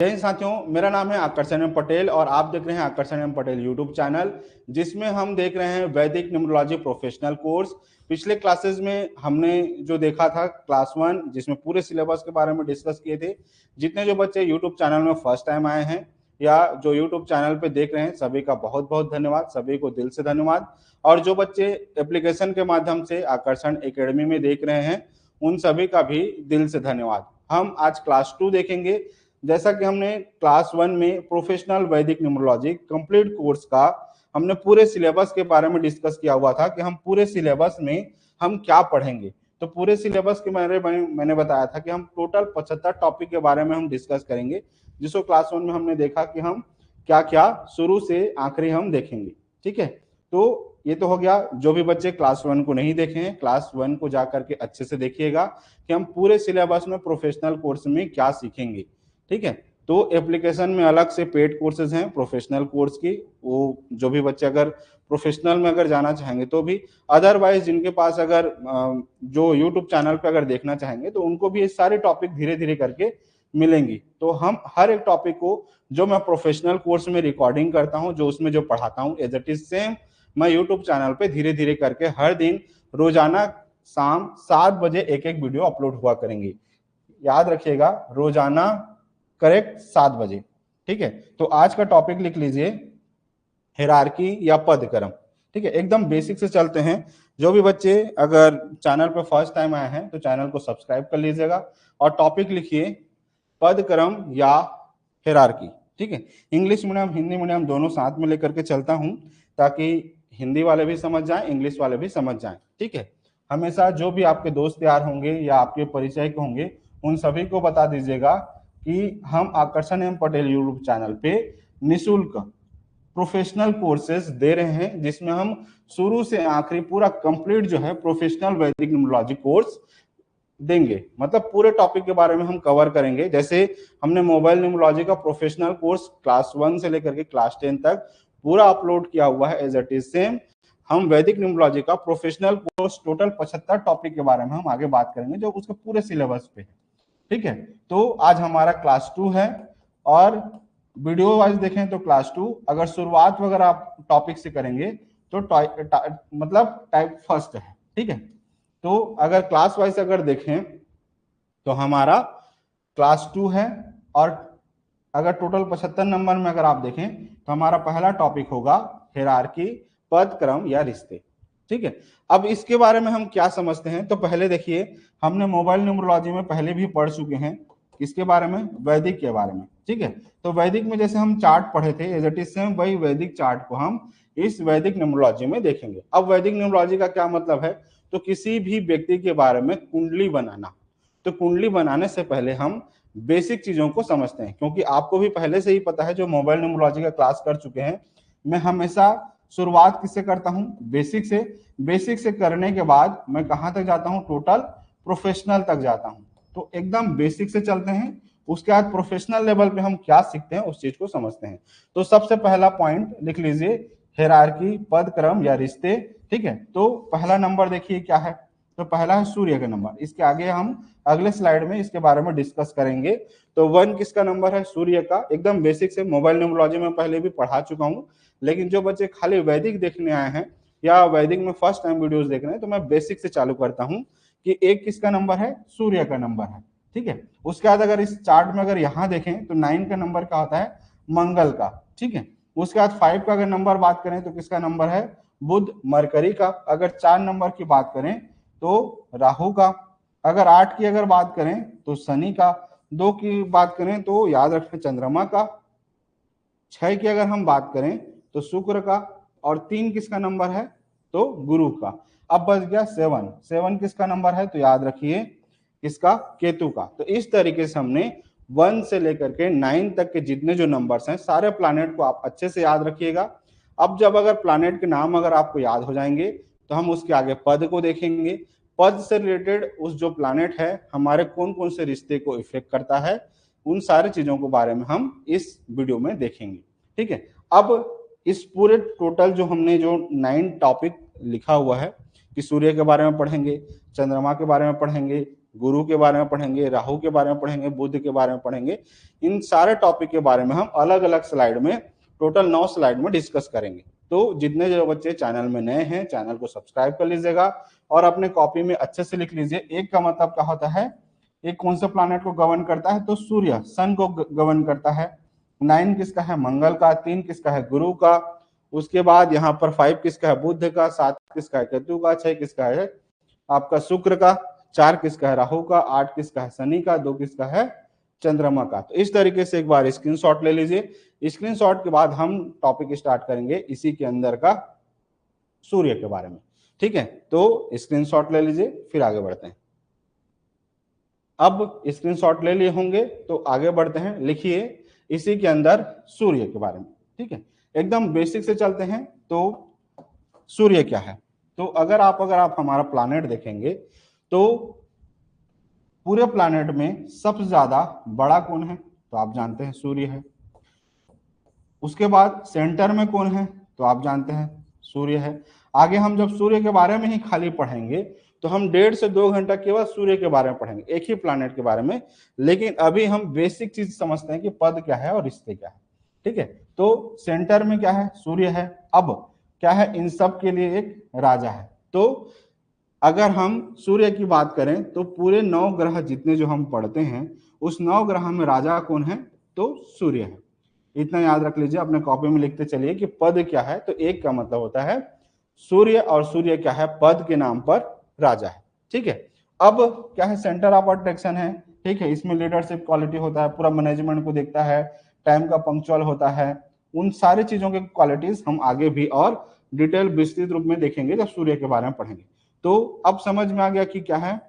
जय हिंद साथियों, मेरा नाम है आकर्षण एम पटेल और आप देख रहे हैं आकर्षण एम पटेल यूट्यूब चैनल, जिसमें हम देख रहे हैं वैदिक न्यूमरोलॉजी प्रोफेशनल कोर्स। पिछले क्लासेस में हमने जो देखा था क्लास 1, जिसमें पूरे सिलेबस के बारे में डिस्कस किए थे। जितने जो बच्चे यूट्यूब चैनल में फर्स्ट टाइम आए हैं या जो यूट्यूब चैनल पे देख रहे हैं, सभी का बहुत बहुत धन्यवाद, सभी को दिल से धन्यवाद। और जो बच्चे एप्लीकेशन के माध्यम से आकर्षण एकेडमी में देख रहे हैं, उन सभी का भी दिल से धन्यवाद। हम आज क्लास 2 देखेंगे। जैसा कि हमने क्लास 1 में प्रोफेशनल वैदिक न्यूमरोलॉजी कंप्लीट कोर्स का हमने पूरे सिलेबस के बारे में डिस्कस किया हुआ था कि हम पूरे सिलेबस में हम क्या पढ़ेंगे। तो पूरे सिलेबस के बारे में मैंने बताया था कि हम टोटल 75 टॉपिक के बारे में हम डिस्कस करेंगे, जिसको क्लास 1 में हमने देखा कि हम क्या क्या शुरू से आखिरी हम देखेंगे। ठीक है, तो ये तो हो गया। जो भी बच्चे क्लास 1 को नहीं देखे हैं, क्लास 1 को जाकर के अच्छे से देखिएगा कि हम पूरे सिलेबस में प्रोफेशनल कोर्स में क्या सीखेंगे। ठीक है, तो एप्लीकेशन में अलग से पेड कोर्सेज हैं प्रोफेशनल कोर्स की, वो जो भी बच्चे अगर प्रोफेशनल में अगर जाना चाहेंगे तो भी, अदरवाइज जिनके पास अगर जो यूट्यूब चैनल पे अगर देखना चाहेंगे तो उनको भी ये सारे टॉपिक धीरे धीरे करके मिलेंगी। तो हम हर एक टॉपिक को जो मैं प्रोफेशनल कोर्स में रिकॉर्डिंग करता हूँ, जो उसमें जो पढ़ाता हूँ, एज इट इज सेम मैं यूट्यूब चैनल पे धीरे धीरे करके हर दिन रोजाना शाम 7 बजे एक एक वीडियो अपलोड हुआ करेंगे। याद रखिएगा, रोजाना करेक्ट 7 बजे। ठीक है, तो आज का टॉपिक लिख लीजिए, हिरार्की या पद क्रम। ठीक है, एकदम बेसिक से चलते हैं। जो भी बच्चे अगर चैनल पे फर्स्ट टाइम आए हैं तो चैनल को सब्सक्राइब कर लीजिएगा और टॉपिक लिखिए पद क्रम या हिरार्की। ठीक है, इंग्लिश मीडियम हिंदी मीडियम दोनों साथ में लेकर के चलता हूं ताकि हिंदी वाले भी समझ जाएं, इंग्लिश वाले भी समझ जाएं। ठीक है, हमेशा जो भी आपके दोस्त यार होंगे या आपके परिचय के होंगे, उन सभी को बता दीजिएगा कि हम आकर्षण एम पटेल यूट्यूब चैनल पे निःशुल्क प्रोफेशनल कोर्सेज दे रहे हैं, जिसमें हम शुरू से आखिरी पूरा कंप्लीट जो है प्रोफेशनल वैदिक न्यूमरोलॉजी कोर्स देंगे। मतलब पूरे टॉपिक के बारे में हम कवर करेंगे। जैसे हमने मोबाइल न्यूमरोलॉजी का प्रोफेशनल कोर्स क्लास 1 से लेकर के क्लास 10 तक पूरा अपलोड किया हुआ है, एज इट इज सेम हम वैदिक न्यूमरोलॉजी का प्रोफेशनल कोर्स टोटल 75 टॉपिक के बारे में हम आगे बात करेंगे, जो उसके पूरे सिलेबस पे है। ठीक है, तो आज हमारा क्लास 2 है और वीडियो वाइज देखें तो क्लास 2 अगर शुरुआत वगैरह आप टॉपिक से करेंगे तो मतलब टाइप फर्स्ट है। ठीक है, तो अगर क्लास वाइज अगर देखें तो हमारा क्लास 2 है और अगर टोटल 75 नंबर में अगर आप देखें तो हमारा पहला टॉपिक होगा हिरार्की, पद क्रम या रिश्ते। ठीक है, अब इसके बारे में हम क्या समझते हैं, तो पहले देखिए हमने मोबाइल न्यूमरोलॉजी में पहले भी पढ़ चुके हैं। इसके बारे में, वैदिक के बारे में। ठीक है, तो वैदिक में जैसे हम चार्ट पढ़े थे, एज इट इज सेम वही वैदिक चार्ट को हम इस वैदिक न्यूमरोलॉजी में देखेंगे। अब वैदिक न्यूमरोलॉजी का क्या मतलब है, तो किसी भी व्यक्ति के बारे में कुंडली बनाना। तो कुंडली बनाने से पहले हम बेसिक चीजों को समझते हैं, क्योंकि आपको भी पहले से ही पता है, जो मोबाइल न्यूमरोलॉजी का क्लास कर चुके हैं, मैं हमेशा शुरुआत किससे करता हूं, बेसिक से। बेसिक से करने के बाद मैं कहां तक जाता हूं, टोटल प्रोफेशनल तक जाता हूं। तो एकदम बेसिक से चलते हैं, उसके बाद प्रोफेशनल लेवल पे हम क्या सीखते हैं उस चीज को समझते हैं। तो सबसे पहला पॉइंट लिख लीजिए, हिरार्की, पद क्रम या रिश्ते। ठीक है, तो पहला नंबर देखिए क्या है, तो पहला है सूर्य का नंबर। इसके आगे हम अगले स्लाइड में इसके बारे में डिस्कस करेंगे। तो 1 किसका नंबर है, सूर्य का। एकदम बेसिक से मोबाइल न्यूमरोलॉजी में पहले भी पढ़ा चुका हूं, लेकिन जो बच्चे खाली वैदिक देखने आए हैं या वैदिक में फर्स्ट टाइम वीडियोस देख रहे हैं, तो मैं बेसिक से चालू करता हूं कि 1 किसका नंबर है, सूर्य का नंबर है। ठीक है, उसके बाद अगर इस चार्ट में अगर यहां देखें तो 9 का नंबर क्या होता है, मंगल का। ठीक है, उसके बाद 5 का अगर नंबर बात करें तो किसका नंबर है, बुध, मरकरी का। अगर 4 नंबर की बात करें तो राहु का। अगर 8 की अगर बात करें तो शनि का। 2 की बात करें तो याद रखें चंद्रमा का। 6 की अगर हम बात करें तो शुक्र का। और 3 किसका नंबर है, तो गुरु का। अब बच गया 7। 7 किसका नंबर है, तो याद रखिए किसका, केतु का। तो इस तरीके से हमने 1 से लेकर के 9 तक के जितने जो नंबर्स हैं, सारे प्लैनेट को आप अच्छे से याद रखिएगा। अब जब अगर प्लैनेट के नाम अगर आपको याद हो जाएंगे तो हम उसके आगे पद को देखेंगे। पद से रिलेटेड उस जो प्लैनेट है हमारे कौन कौन से रिश्ते को इफेक्ट करता है, उन सारी चीजों के बारे में हम इस वीडियो में देखेंगे। ठीक है, अब इस पूरे टोटल जो हमने जो 9 टॉपिक लिखा हुआ है कि सूर्य के बारे में पढ़ेंगे, चंद्रमा के बारे में पढ़ेंगे, गुरु के बारे में पढ़ेंगे, राहु के बारे में पढ़ेंगे, बुध के बारे में पढ़ेंगे। इन सारे टॉपिक के बारे में हम अलग अलग स्लाइड में, टोटल 9 स्लाइड में डिस्कस करेंगे। तो जितने जो बच्चे चैनल में नए हैं, चैनल को सब्सक्राइब कर लीजिएगा और अपने कॉपी में अच्छे से लिख लीजिए। एक का मतलब क्या होता है, एक कौन से प्लैनेट को गवर्न करता है, तो सूर्य सन को गवर्न करता है। 9 किसका है, मंगल का। 3 किसका है, गुरु का। उसके बाद यहाँ पर 5 किसका है, बुध का। 7 किसका है, केतु का। 6 किसका है आपका शुक्र का। 4 किसका है, राहु का। 8 किसका है, शनि का। 2 किसका है, चंद्रमा का। तो इस तरीके से एक बार स्क्रीनशॉट ले लीजिए। स्क्रीनशॉट के बाद हम टॉपिक स्टार्ट करेंगे इसी के अंदर का सूर्य के बारे में। ठीक है, तो स्क्रीनशॉट ले लीजिए, फिर आगे बढ़ते हैं। अब स्क्रीनशॉट ले लिए होंगे तो आगे बढ़ते हैं। लिखिए इसी के अंदर सूर्य के बारे में। ठीक है, एकदम बेसिक से चलते हैं। तो सूर्य क्या है, तो अगर आप हमारा प्लैनेट देखेंगे तो पूरे प्लैनेट में सबसे ज्यादा बड़ा कौन है, तो आप जानते हैं सूर्य है। उसके बाद सेंटर में कौन है, तो आप जानते हैं सूर्य है। आगे हम जब सूर्य के बारे में ही खाली पढ़ेंगे तो हम 1.5 से 2 घंटा केवल सूर्य के बारे में पढ़ेंगे, एक ही प्लैनेट के बारे में। लेकिन अभी हम बेसिक चीज समझते हैं कि पद क्या है और रिश्ते क्या है। ठीक है, तो सेंटर में क्या है, सूर्य है। अब क्या है, इन सब के लिए एक राजा है। तो अगर हम सूर्य की बात करें तो पूरे 9 ग्रह जितने जो हम पढ़ते हैं, उस 9 ग्रह में राजा कौन है, तो सूर्य है। इतना याद रख लीजिए, अपने कॉपी में लिखते चलिए कि पद क्या है, तो एक का मतलब होता है सूर्य, और सूर्य क्या है, पद के नाम पर राजा है। ठीक है, अब क्या है, सेंटर ऑफ अट्रैक्शन है। ठीक है, इसमें लीडरशिप क्वालिटी होता है, पूरा मैनेजमेंट को देखता है, टाइम का पंक्चुअल होता है। उन सारी चीजों के क्वालिटीज हम आगे भी और डिटेल विस्तृत रूप में देखेंगे जब सूर्य के बारे में पढ़ेंगे। तो अब समझ में आ गया कि क्या है,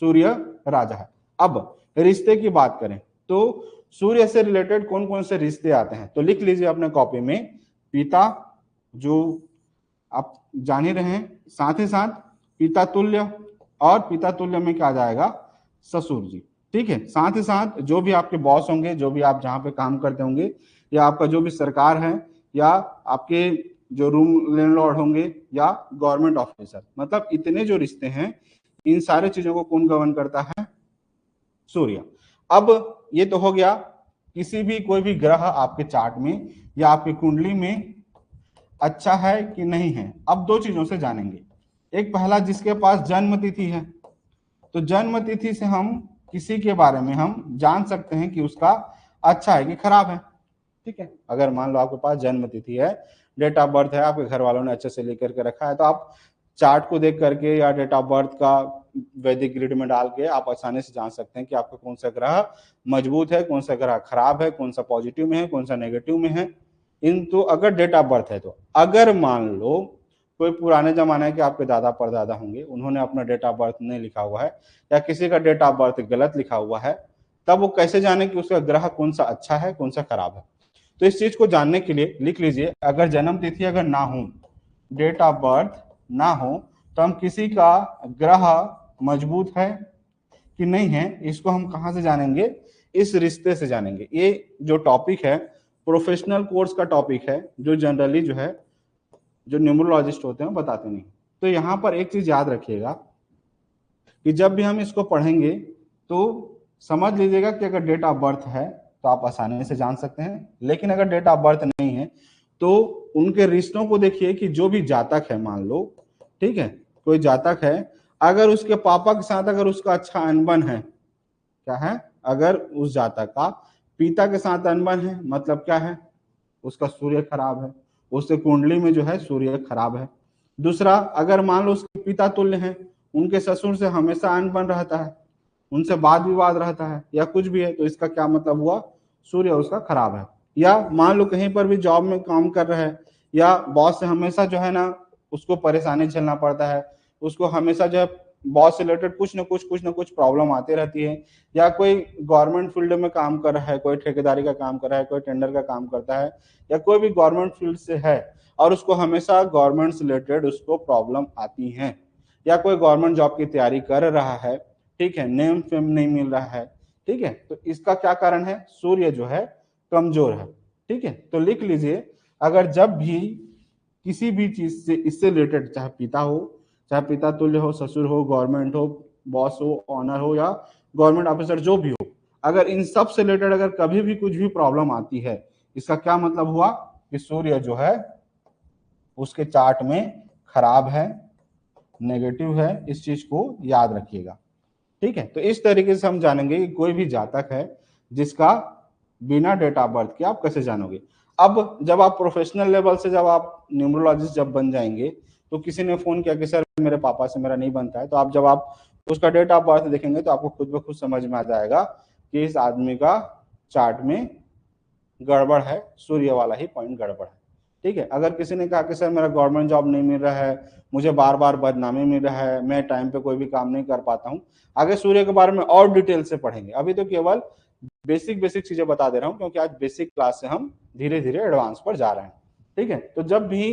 सूर्य राजा है। अब रिश्ते की बात करें तो सूर्य से रिलेटेड कौन कौन से रिश्ते आते हैं, तो लिख लीजिए अपने कॉपी में। पिता, जो आप जान ही रहे हैं, साथ ही साथ पिता तुल्य, और पिता तुल्य में क्या आ जाएगा, ससुर जी। ठीक है, साथ ही साथ जो भी आपके बॉस होंगे, जो भी आप जहाँ पे काम करते होंगे, या आपका जो भी सरकार है, या आपके जो रूम लैंडलॉर्ड होंगे, या गवर्नमेंट ऑफिसर, मतलब इतने जो रिश्ते हैं, इन सारे चीजों को कौन गवर्न करता है, सूर्य। अब ये तो हो गया किसी भी कोई भी ग्रह आपके चार्ट में या आपकी कुंडली में अच्छा है कि नहीं है। अब 2 चीजों से जानेंगे। एक पहला, जिसके पास जन्म तिथि है, तो जन्म तिथि से हम किसी के बारे में हम जान सकते हैं कि उसका अच्छा है कि खराब है। ठीक है, अगर मान लो आपके पास जन्म तिथि है, डेट ऑफ बर्थ है, आपके घर वालों ने अच्छे से लेकर के रखा है, तो आप चार्ट को देख करके या डेट ऑफ बर्थ का वैदिक ग्रिड में डाल के आप आसानी से जान सकते हैं कि आपका कौन सा ग्रह मजबूत है, कौन सा ग्रह खराब है, कौन सा पॉजिटिव में है, कौन सा नेगेटिव में है। इन तो अगर डेट ऑफ बर्थ है तो, अगर मान लो कोई पुराने जमाने के आपके दादा परदादा होंगे, उन्होंने अपना डेट ऑफ बर्थ नहीं लिखा हुआ है, या किसी का डेट ऑफ बर्थ गलत लिखा हुआ है, तब वो कैसे जाने कि उसका ग्रह कौन सा अच्छा है, कौन सा खराब है। तो इस चीज को जानने के लिए लिख लीजिए, अगर जन्म तिथि अगर ना हो, डेट ऑफ बर्थ ना हो, तो हम किसी का ग्रह मजबूत है कि नहीं है, इसको हम कहां से जानेंगे, इस रिश्ते से जानेंगे। ये जो टॉपिक है प्रोफेशनल कोर्स का टॉपिक है, जो जनरली जो है जो न्यूमरोलॉजिस्ट होते हैं बताते नहीं। तो यहाँ पर एक चीज याद रखिएगा कि जब भी हम इसको पढ़ेंगे तो समझ लीजिएगा कि अगर डेट ऑफ बर्थ है तो आप आसानी से जान सकते हैं, लेकिन अगर डेट ऑफ बर्थ नहीं है तो उनके रिश्तों को देखिए कि जो भी जातक है, मान लो, ठीक है, कोई जातक है, अगर उसके पापा के साथ अगर उसका अच्छा अनबन है, क्या है, अगर उस जातक का पिता के साथ अनबन है, मतलब क्या है, उसका सूर्य खराब है, उसके कुंडली में जो है सूर्य खराब है। दूसरा, अगर मान लो उसके पिता तुल्य हैं, उनके ससुर से हमेशा अनबन रहता है, उनसे वाद विवाद रहता है, या कुछ भी है, तो इसका क्या मतलब हुआ, सूर्य उसका खराब है। या मान लो कहीं पर भी जॉब में काम कर रहा है, या बॉस से हमेशा जो है ना उसको परेशानी झेलना पड़ता है, उसको हमेशा जो है बॉस से रिलेटेड कुछ ना कुछ प्रॉब्लम आती रहती है, या कोई गवर्नमेंट फील्ड में काम कर रहा है, कोई ठेकेदारी का काम कर रहा है, कोई टेंडर का काम करता है, या कोई भी गवर्नमेंट फील्ड से है और उसको हमेशा गवर्नमेंट से रिलेटेड उसको प्रॉब्लम आती है, या कोई गवर्नमेंट जॉब की तैयारी कर रहा है, ठीक है, नेम फेम नहीं मिल रहा है, ठीक है, तो इसका क्या कारण है, सूर्य जो है कमजोर है। ठीक है, तो लिख लीजिए, अगर जब भी किसी भी चीज से इससे रिलेटेड, चाहे पिता हो, चाहे पिता तुल्य हो, ससुर हो, गवर्नमेंट हो, बॉस हो, ऑनर हो या गवर्नमेंट ऑफिसर जो भी हो, अगर इन सब से रिलेटेड अगर कभी भी कुछ भी प्रॉब्लम आती है, इसका क्या मतलब हुआ कि सूर्य जो है उसके चार्ट में खराब है, नेगेटिव है। इस चीज को याद रखिएगा, ठीक है। तो इस तरीके से हम जानेंगे कि कोई भी जातक है जिसका बिना डेट ऑफ बर्थ के आप कैसे जानोगे। अब जब आप प्रोफेशनल लेवल से जब आप न्यूमरोलॉजिस्ट जब बन जाएंगे, तो किसी ने फोन किया कि सर मेरे पापा से मेरा नहीं बनता है, तो आप जब आप उसका डेट ऑफ बर्थ देखेंगे तो आपको खुद ब खुद समझ में आ जाएगा कि इस आदमी का चार्ट में गड़बड़ है, सूर्य वाला ही पॉइंट गड़बड़ है, ठीक है। अगर किसी ने कहा कि सर मेरा गवर्नमेंट जॉब नहीं मिल रहा है, मुझे बार बार बदनामी मिल रहा है, मैं टाइम पे कोई भी काम नहीं कर पाता हूँ, आगे सूर्य के बारे में और डिटेल से पढ़ेंगे। अभी तो केवल बेसिक बेसिक चीजें बता दे रहा हूँ, क्योंकि आज बेसिक क्लास से हम धीरे धीरे एडवांस पर जा रहे हैं, ठीक है। तो जब भी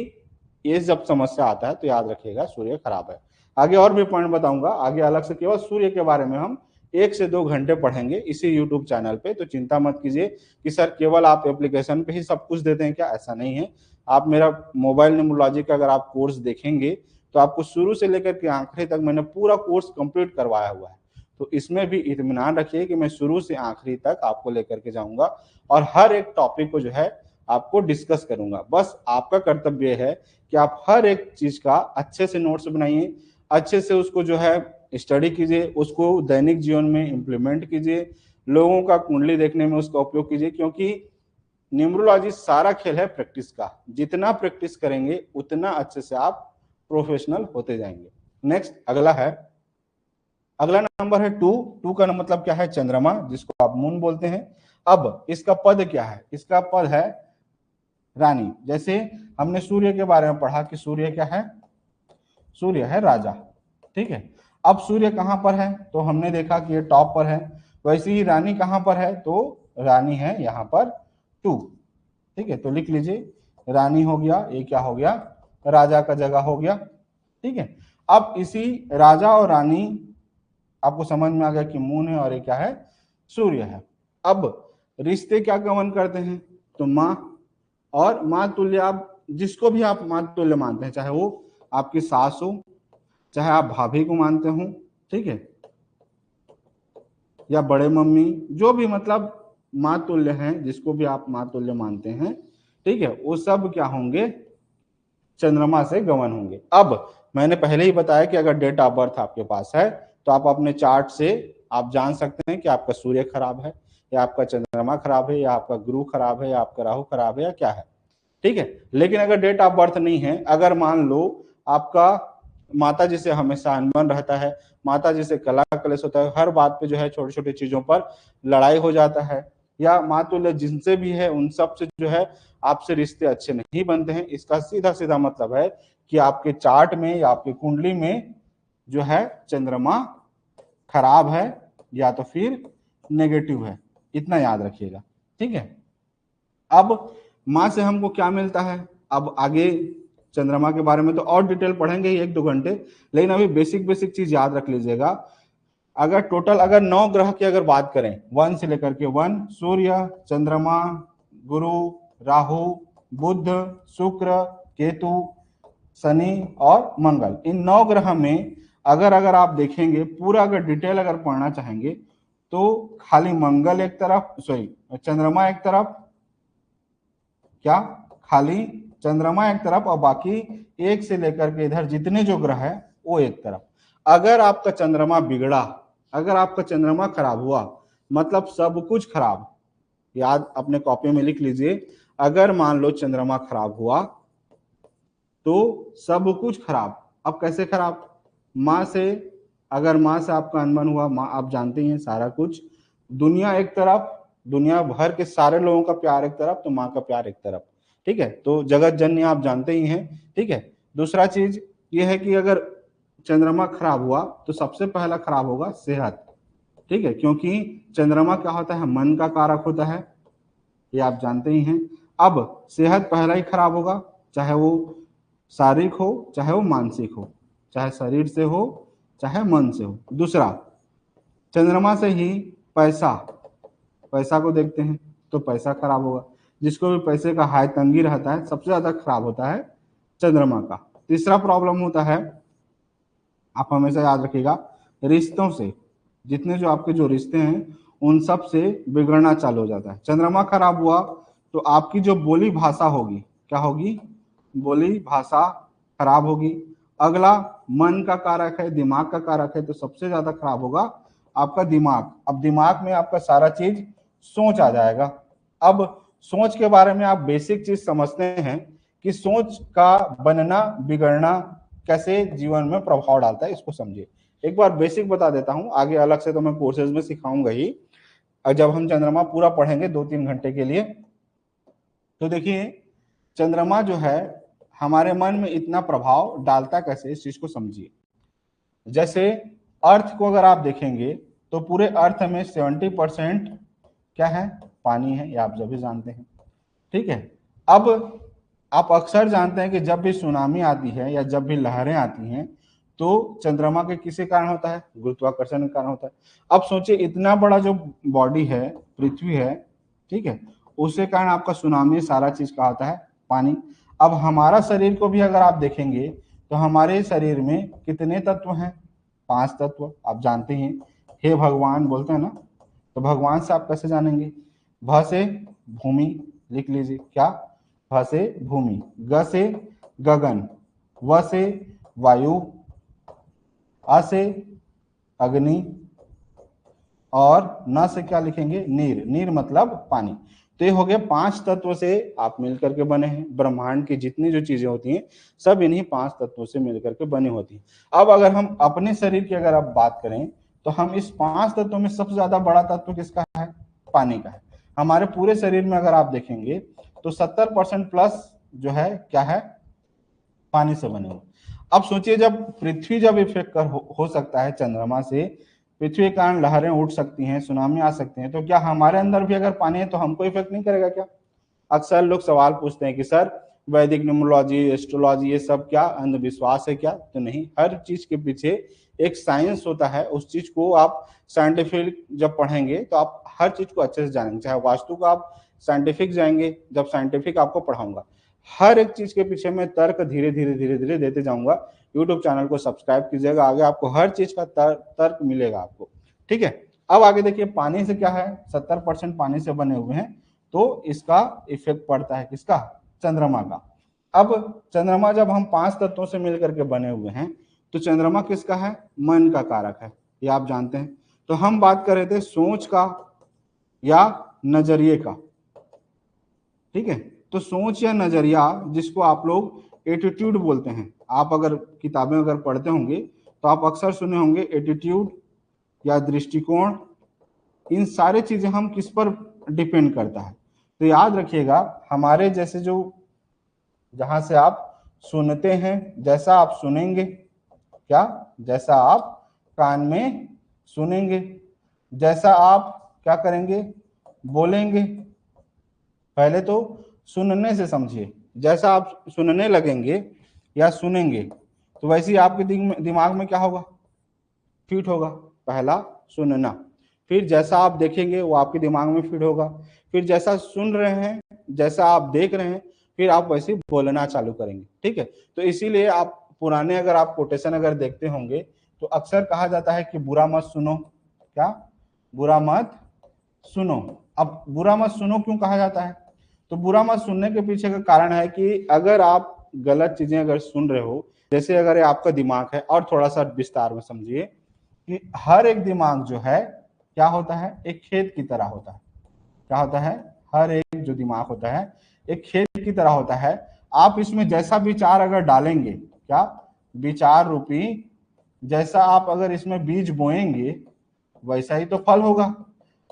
ये जब समस्या आता है तो याद रखिएगा सूर्य खराब है। आगे और भी पॉइंट बताऊंगा, आगे अलग से केवल सूर्य के बारे में हम 1 से 2 घंटे पढ़ेंगे इसी यूट्यूब चैनल पे। तो चिंता मत कीजिए कि सर केवल आप एप्लीकेशन पे ही सब कुछ देते हैं क्या, ऐसा नहीं है। आप मेरा मोबाइल न्यूमरोलॉजी का अगर आप कोर्स देखेंगे तो आपको शुरू से लेकर के आखिरी तक मैंने पूरा कोर्स कंप्लीट करवाया हुआ है। तो इसमें भी इत्मीनान रखिए कि मैं शुरू से आखिरी तक आपको लेकर के जाऊंगा और हर एक टॉपिक को जो है आपको डिस्कस करूंगा। बस आपका कर्तव्य है कि आप हर एक चीज का अच्छे से नोट्स बनाइए, अच्छे से उसको जो है स्टडी कीजिए, उसको दैनिक जीवन में इम्प्लीमेंट कीजिए, लोगों का कुंडली देखने में उसका उपयोग कीजिए, क्योंकि न्यूमरोलॉजी सारा खेल है प्रैक्टिस का। जितना प्रैक्टिस करेंगे उतना अच्छे से आप प्रोफेशनल होते जाएंगे। नेक्स्ट अगला नंबर है 2। 2 का मतलब क्या है, चंद्रमा, जिसको आप मून बोलते हैं। अब इसका पद क्या है, इसका पद है रानी। जैसे हमने सूर्य के बारे में पढ़ा कि सूर्य क्या है, सूर्य है राजा, ठीक है। अब सूर्य कहां पर है, तो हमने देखा कि ये टॉप पर है। वैसे ही रानी कहां पर है, तो रानी है यहाँ पर 2, ठीक है। तो लिख लीजिए, रानी हो गया, ये क्या हो गया, राजा का जगह हो गया, ठीक है। अब इसी राजा और रानी आपको समझ में आ गया कि मून है और ये क्या है, सूर्य है। अब रिश्ते क्या गमन करते हैं, तो माँ और माँ तुल्य, आप जिसको भी आप माँ तुल्य मानते हैं, चाहे वो आपकी सास हो, चाहे आप भाभी को मानते हो, ठीक है, या बड़े मम्मी, जो भी मतलब माँ तुल्य हैं, जिसको भी आप माँ तुल्य मानते हैं, ठीक है, वो सब क्या होंगे, चंद्रमा से गमन होंगे। अब मैंने पहले ही बताया कि अगर डेट ऑफ बर्थ आपके पास है तो आप अपने चार्ट से आप जान सकते हैं कि आपका सूर्य खराब है, या आपका चंद्रमा खराब है, या आपका गुरु खराब है, या आपका राहु खराब है, या क्या है, ठीक है। लेकिन अगर डेट ऑफ बर्थ नहीं है, अगर मान लो आपका माता जी से हमेशा अनबन रहता है, माता जी से कला कलेश होता है, हर बात पे जो है छोटी छोटी चीजों पर लड़ाई हो जाता है, या मातुल्य जिनसे भी है उन सब से जो है आपसे रिश्ते अच्छे नहीं बनते हैं, इसका सीधा सीधा मतलब है कि आपके चार्ट में या आपकी कुंडली में जो है चंद्रमा खराब है या तो फिर नेगेटिव है। इतना याद रखिएगा, ठीक है। अब माँ से हमको क्या मिलता है, अब आगे चंद्रमा के बारे में तो और डिटेल पढ़ेंगे ही 1-2 घंटे, लेकिन अभी बेसिक बेसिक चीज याद रख लीजिएगा। अगर टोटल अगर 9 ग्रह की अगर बात करें, 1 से लेकर के 1, सूर्य, चंद्रमा, गुरु, राहु, बुध, शुक्र, केतु, शनि और मंगल, इन 9 ग्रह में अगर अगर आप देखेंगे पूरा, अगर डिटेल अगर पढ़ना चाहेंगे तो खाली मंगल एक तरफ, सॉरी चंद्रमा एक तरफ, क्या खाली चंद्रमा एक तरफ, और बाकी 1 से लेकर के इधर जितने जो ग्रह है वो एक तरफ। अगर आपका चंद्रमा बिगड़ा, अगर आपका चंद्रमा खराब हुआ, मतलब सब कुछ खराब। याद अपने कॉपी में लिख लीजिए, अगर मान लो चंद्रमा खराब हुआ तो सब कुछ खराब। अब कैसे खराब, माँ से, अगर माँ से आपका अनबन हुआ, माँ आप जानते हैं सारा कुछ, दुनिया एक तरफ, दुनिया भर के सारे लोगों का प्यार एक तरफ, तो माँ का प्यार एक तरफ, ठीक है। तो जगत जननी आप जानते ही हैं, ठीक है। दूसरा चीज ये है कि अगर चंद्रमा खराब हुआ तो सबसे पहला खराब होगा सेहत, ठीक है, क्योंकि चंद्रमा क्या होता है, मन का कारक होता है, ये आप जानते ही हैं। अब सेहत पहला ही खराब होगा, चाहे वो शारीरिक हो चाहे वो मानसिक हो, चाहे शरीर से हो चाहे मन से हो। दूसरा, चंद्रमा से ही पैसा, पैसा को देखते हैं तो पैसा खराब होगा, जिसको भी पैसे का हाय तंगी रहता है सबसे ज्यादा खराब होता है चंद्रमा का। तीसरा प्रॉब्लम होता है, आप हमेशा याद रखिएगा, रिश्तों से, जितने जो आपके जो रिश्ते हैं उन सब से बिगड़ना चालू हो जाता है। चंद्रमा खराब हुआ तो आपकी जो बोली भाषा होगी, क्या होगी? बोली भाषा खराब होगी। अगला मन का कारक है, दिमाग का कारक है, तो सबसे ज्यादा खराब होगा आपका दिमाग। अब दिमाग में आपका सारा चीज सोच आ जाएगा। अब सोच के बारे में आप बेसिक चीज समझते हैं कि सोच का बनना बिगड़ना कैसे जीवन में प्रभाव डालता है, इसको समझिए। एक बार बेसिक बता देता हूं, आगे अलग से तो मैं कोर्सेज में सिखाऊंगा ही। और जब हम चंद्रमा पूरा पढ़ेंगे 2-3 घंटे के लिए, तो देखिए चंद्रमा जो है हमारे मन में इतना प्रभाव डालता कैसे, इस चीज को समझिए। जैसे अर्थ को अगर आप देखेंगे तो पूरे अर्थ में 70% क्या है? पानी है, ये आप सभी जानते हैं, ठीक है। अब आप अक्सर जानते हैं कि जब भी सुनामी आती है या जब भी लहरें आती हैं तो चंद्रमा के किसी कारण होता है? गुरुत्वाकर्षण के कारण होता है। अब सोचिए इतना बड़ा जो बॉडी है, पृथ्वी है, ठीक है, उसके कारण आपका सुनामी सारा चीज का होता है पानी। अब हमारा शरीर को भी अगर आप देखेंगे तो हमारे शरीर में कितने तत्व हैं? 5 तत्व, आप जानते हैं। हे भगवान बोलते हैं ना, तो भगवान से आप कैसे जानेंगे? भ से भूमि लिख लीजिए, क्या? भ से भूमि, ग से गगन, व से वायु, अ से अग्नि, और न से क्या लिखेंगे? नीर। नीर मतलब पानी। तो ये हो गया 5 तत्वों से आप मिलकर के बने हैं। ब्रह्मांड की जितनी जो चीजें होती हैं सब इन्हीं 5 तत्वों से मिलकर के बनी होती हैं। अब अगर हम अपने शरीर की अगर आप बात करें तो हम इस 5 तत्वों में सबसे ज्यादा बड़ा तत्व किसका है? पानी का है। हमारे पूरे शरीर में अगर आप देखेंगे तो 70% प्लस जो है क्या है? पानी से बने हुए। अब सोचिए जब पृथ्वी जब इफेक्ट हो सकता है चंद्रमा से, पृथ्वी के कारण लहरें उठ सकती हैं, सुनामी आ सकते हैं, तो क्या हमारे अंदर भी अगर पानी है तो हमको इफेक्ट नहीं करेगा क्या? अक्सर लोग सवाल पूछते हैं कि सर वैदिक न्यूमरोलॉजी, एस्ट्रोलॉजी, ये सब क्या अंधविश्वास है क्या? तो नहीं, हर चीज के पीछे एक साइंस होता है। उस चीज को आप साइंटिफिक जब पढ़ेंगे तो आप हर चीज को अच्छे से जानेंगे। चाहे वास्तु को आप साइंटिफिक जाएंगे, जब साइंटिफिक आपको पढ़ाऊंगा, हर एक चीज के पीछे मैं तर्क धीरे धीरे धीरे धीरे देते जाऊंगा। यूट्यूब चैनल को सब्सक्राइब कीजिएगा, आगे आपको हर चीज का तर्क मिलेगा आपको, ठीक है। अब आगे देखिए पानी से क्या है? 70% पानी से बने हुए हैं, तो इसका इफेक्ट पड़ता है किसका? चंद्रमा का। अब चंद्रमा जब हम 5 तत्वों से मिलकर के बने हुए हैं तो चंद्रमा किसका है? मन का कारक है, ये आप जानते हैं। तो हम बात कर रहे थे सोच का या नजरिए का, ठीक है। तो सोच या नजरिया, जिसको आप लोग एटीट्यूड बोलते हैं, आप अगर किताबें अगर पढ़ते होंगे तो आप अक्सर सुने होंगे एटीट्यूड या दृष्टिकोण। इन सारी चीजें हम किस पर डिपेंड करता है? तो याद रखिएगा, हमारे जैसे जो जहां से आप सुनते हैं, जैसा आप सुनेंगे, क्या? जैसा आप कान में सुनेंगे, जैसा आप क्या करेंगे? बोलेंगे। पहले तो सुनने से समझिए, जैसा आप सुनने लगेंगे या सुनेंगे तो वैसे ही आपके दिमाग में क्या होगा? फिट होगा। पहला सुनना, फिर जैसा आप देखेंगे वो आपके दिमाग में फिट होगा, फिर जैसा सुन रहे हैं, जैसा आप देख रहे हैं, फिर आप वैसे बोलना चालू करेंगे, ठीक है। तो इसीलिए आप पुराने अगर आप कोटेशन अगर देखते होंगे तो अक्सर कहा जाता है कि बुरा मत सुनो, क्या? बुरा मत सुनो। अब बुरा मत सुनो क्यों कहा जाता है? तो बुरा मत सुनने के पीछे का कारण है कि अगर आप गलत चीजें अगर सुन रहे हो, जैसे अगर ये आपका दिमाग है, और थोड़ा सा विस्तार में समझिए कि हर एक दिमाग जो है क्या होता है? एक खेत की तरह होता है। क्या होता है? हर एक जो दिमाग होता है एक खेत की तरह होता है। आप इसमें जैसा विचार अगर डालेंगे, क्या? विचार रूपी जैसा आप अगर इसमें बीज बोएंगे वैसा ही तो फल होगा।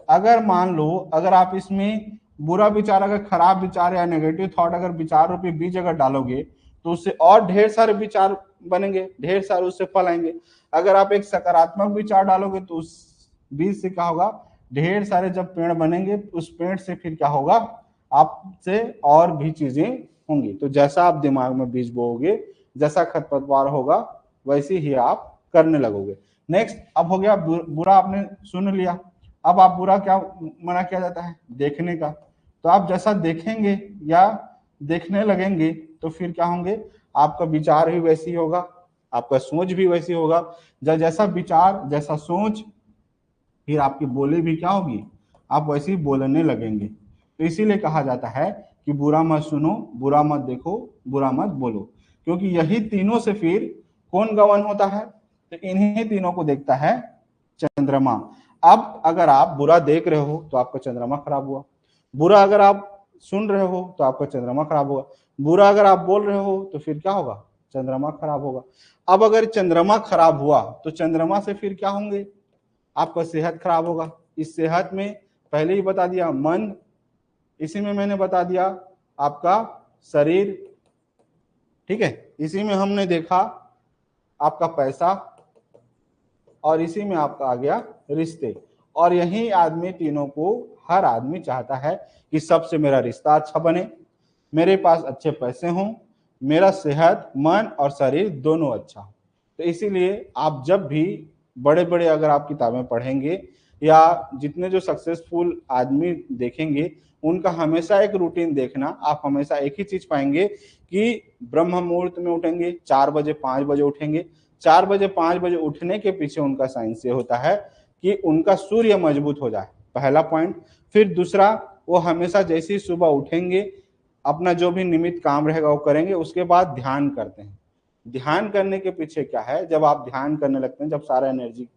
अगर मान लो अगर आप इसमें बुरा विचार, अगर खराब विचार या नेगेटिव थॉट अगर विचार रूपी बीज अगर डालोगे तो उससे और ढेर सारे विचार बनेंगे, ढेर सारे उससे फल आएंगे। अगर आप एक सकारात्मक विचार डालोगे तो उस बीज से क्या होगा? ढेर सारे जब पेड़ बनेंगे उस पेड़ से फिर क्या होगा? आपसे और भी चीजें होंगी। तो जैसा आप दिमाग में बीज बोओगे, जैसा खरपतवार होगा वैसे ही आप करने लगोगे। नेक्स्ट, अब हो गया बुरा आपने सुन लिया। अब आप बुरा क्या मना किया जाता है? देखने का। तो आप जैसा देखेंगे या देखने लगेंगे तो फिर क्या होंगे? आपका विचार भी वैसी होगा, आपका सोच भी वैसी होगा। जैसा विचार, जैसा सोच, फिर आपकी बोली भी क्या होगी, आप वैसे ही बोलने लगेंगे। तो इसीलिए कहा जाता है कि बुरा मत सुनो, बुरा मत देखो, बुरा मत बोलो, क्योंकि यही तीनों से फिर कौन गवर्न होता है, तो इन्हीं तीनों को देखता है चंद्रमा। अब अगर आप बुरा देख रहे हो तो आपका चंद्रमा खराब हुआ, बुरा अगर आप सुन रहे हो तो आपका चंद्रमा खराब होगा, बुरा अगर आप बोल रहे हो तो फिर क्या होगा, चंद्रमा खराब होगा। अब अगर चंद्रमा खराब हुआ तो चंद्रमा से फिर क्या होंगे, आपका सेहत खराब होगा। इस सेहत में पहले ही बता दिया मन, इसी में मैंने बता दिया आपका शरीर, ठीक है, इसी में हमने देखा आपका पैसा, और इसी में आपका आ गया रिश्ते। और यही आदमी तीनों को हर आदमी चाहता है कि सबसे मेरा रिश्ता अच्छा बने, मेरे पास अच्छे पैसे हों, मेरा सेहत, मन और शरीर दोनों अच्छा हो। तो इसीलिए आप जब भी बड़े बड़े अगर आप किताबें पढ़ेंगे या जितने जो सक्सेसफुल आदमी देखेंगे, उनका हमेशा एक रूटीन देखना, आप हमेशा एक ही चीज पाएंगे कि ब्रह्म मुहूर्त में उठेंगे, 4 बजे 5 बजे उठेंगे। 4 बजे 5 बजे उठने के पीछे उनका साइंस ये होता है कि उनका सूर्य मजबूत हो जाए, पहला पॉइंट। फिर दूसरा, वो हमेशा जैसे ही सुबह उठेंगे अपना जो भी निमित्त काम रहेगा वो करेंगे, उसके बाद ध्यान करते हैं। ध्यान करने के पीछे क्या है, जब आप ध्यान करने लगते हैं, जब सारा एनर्जी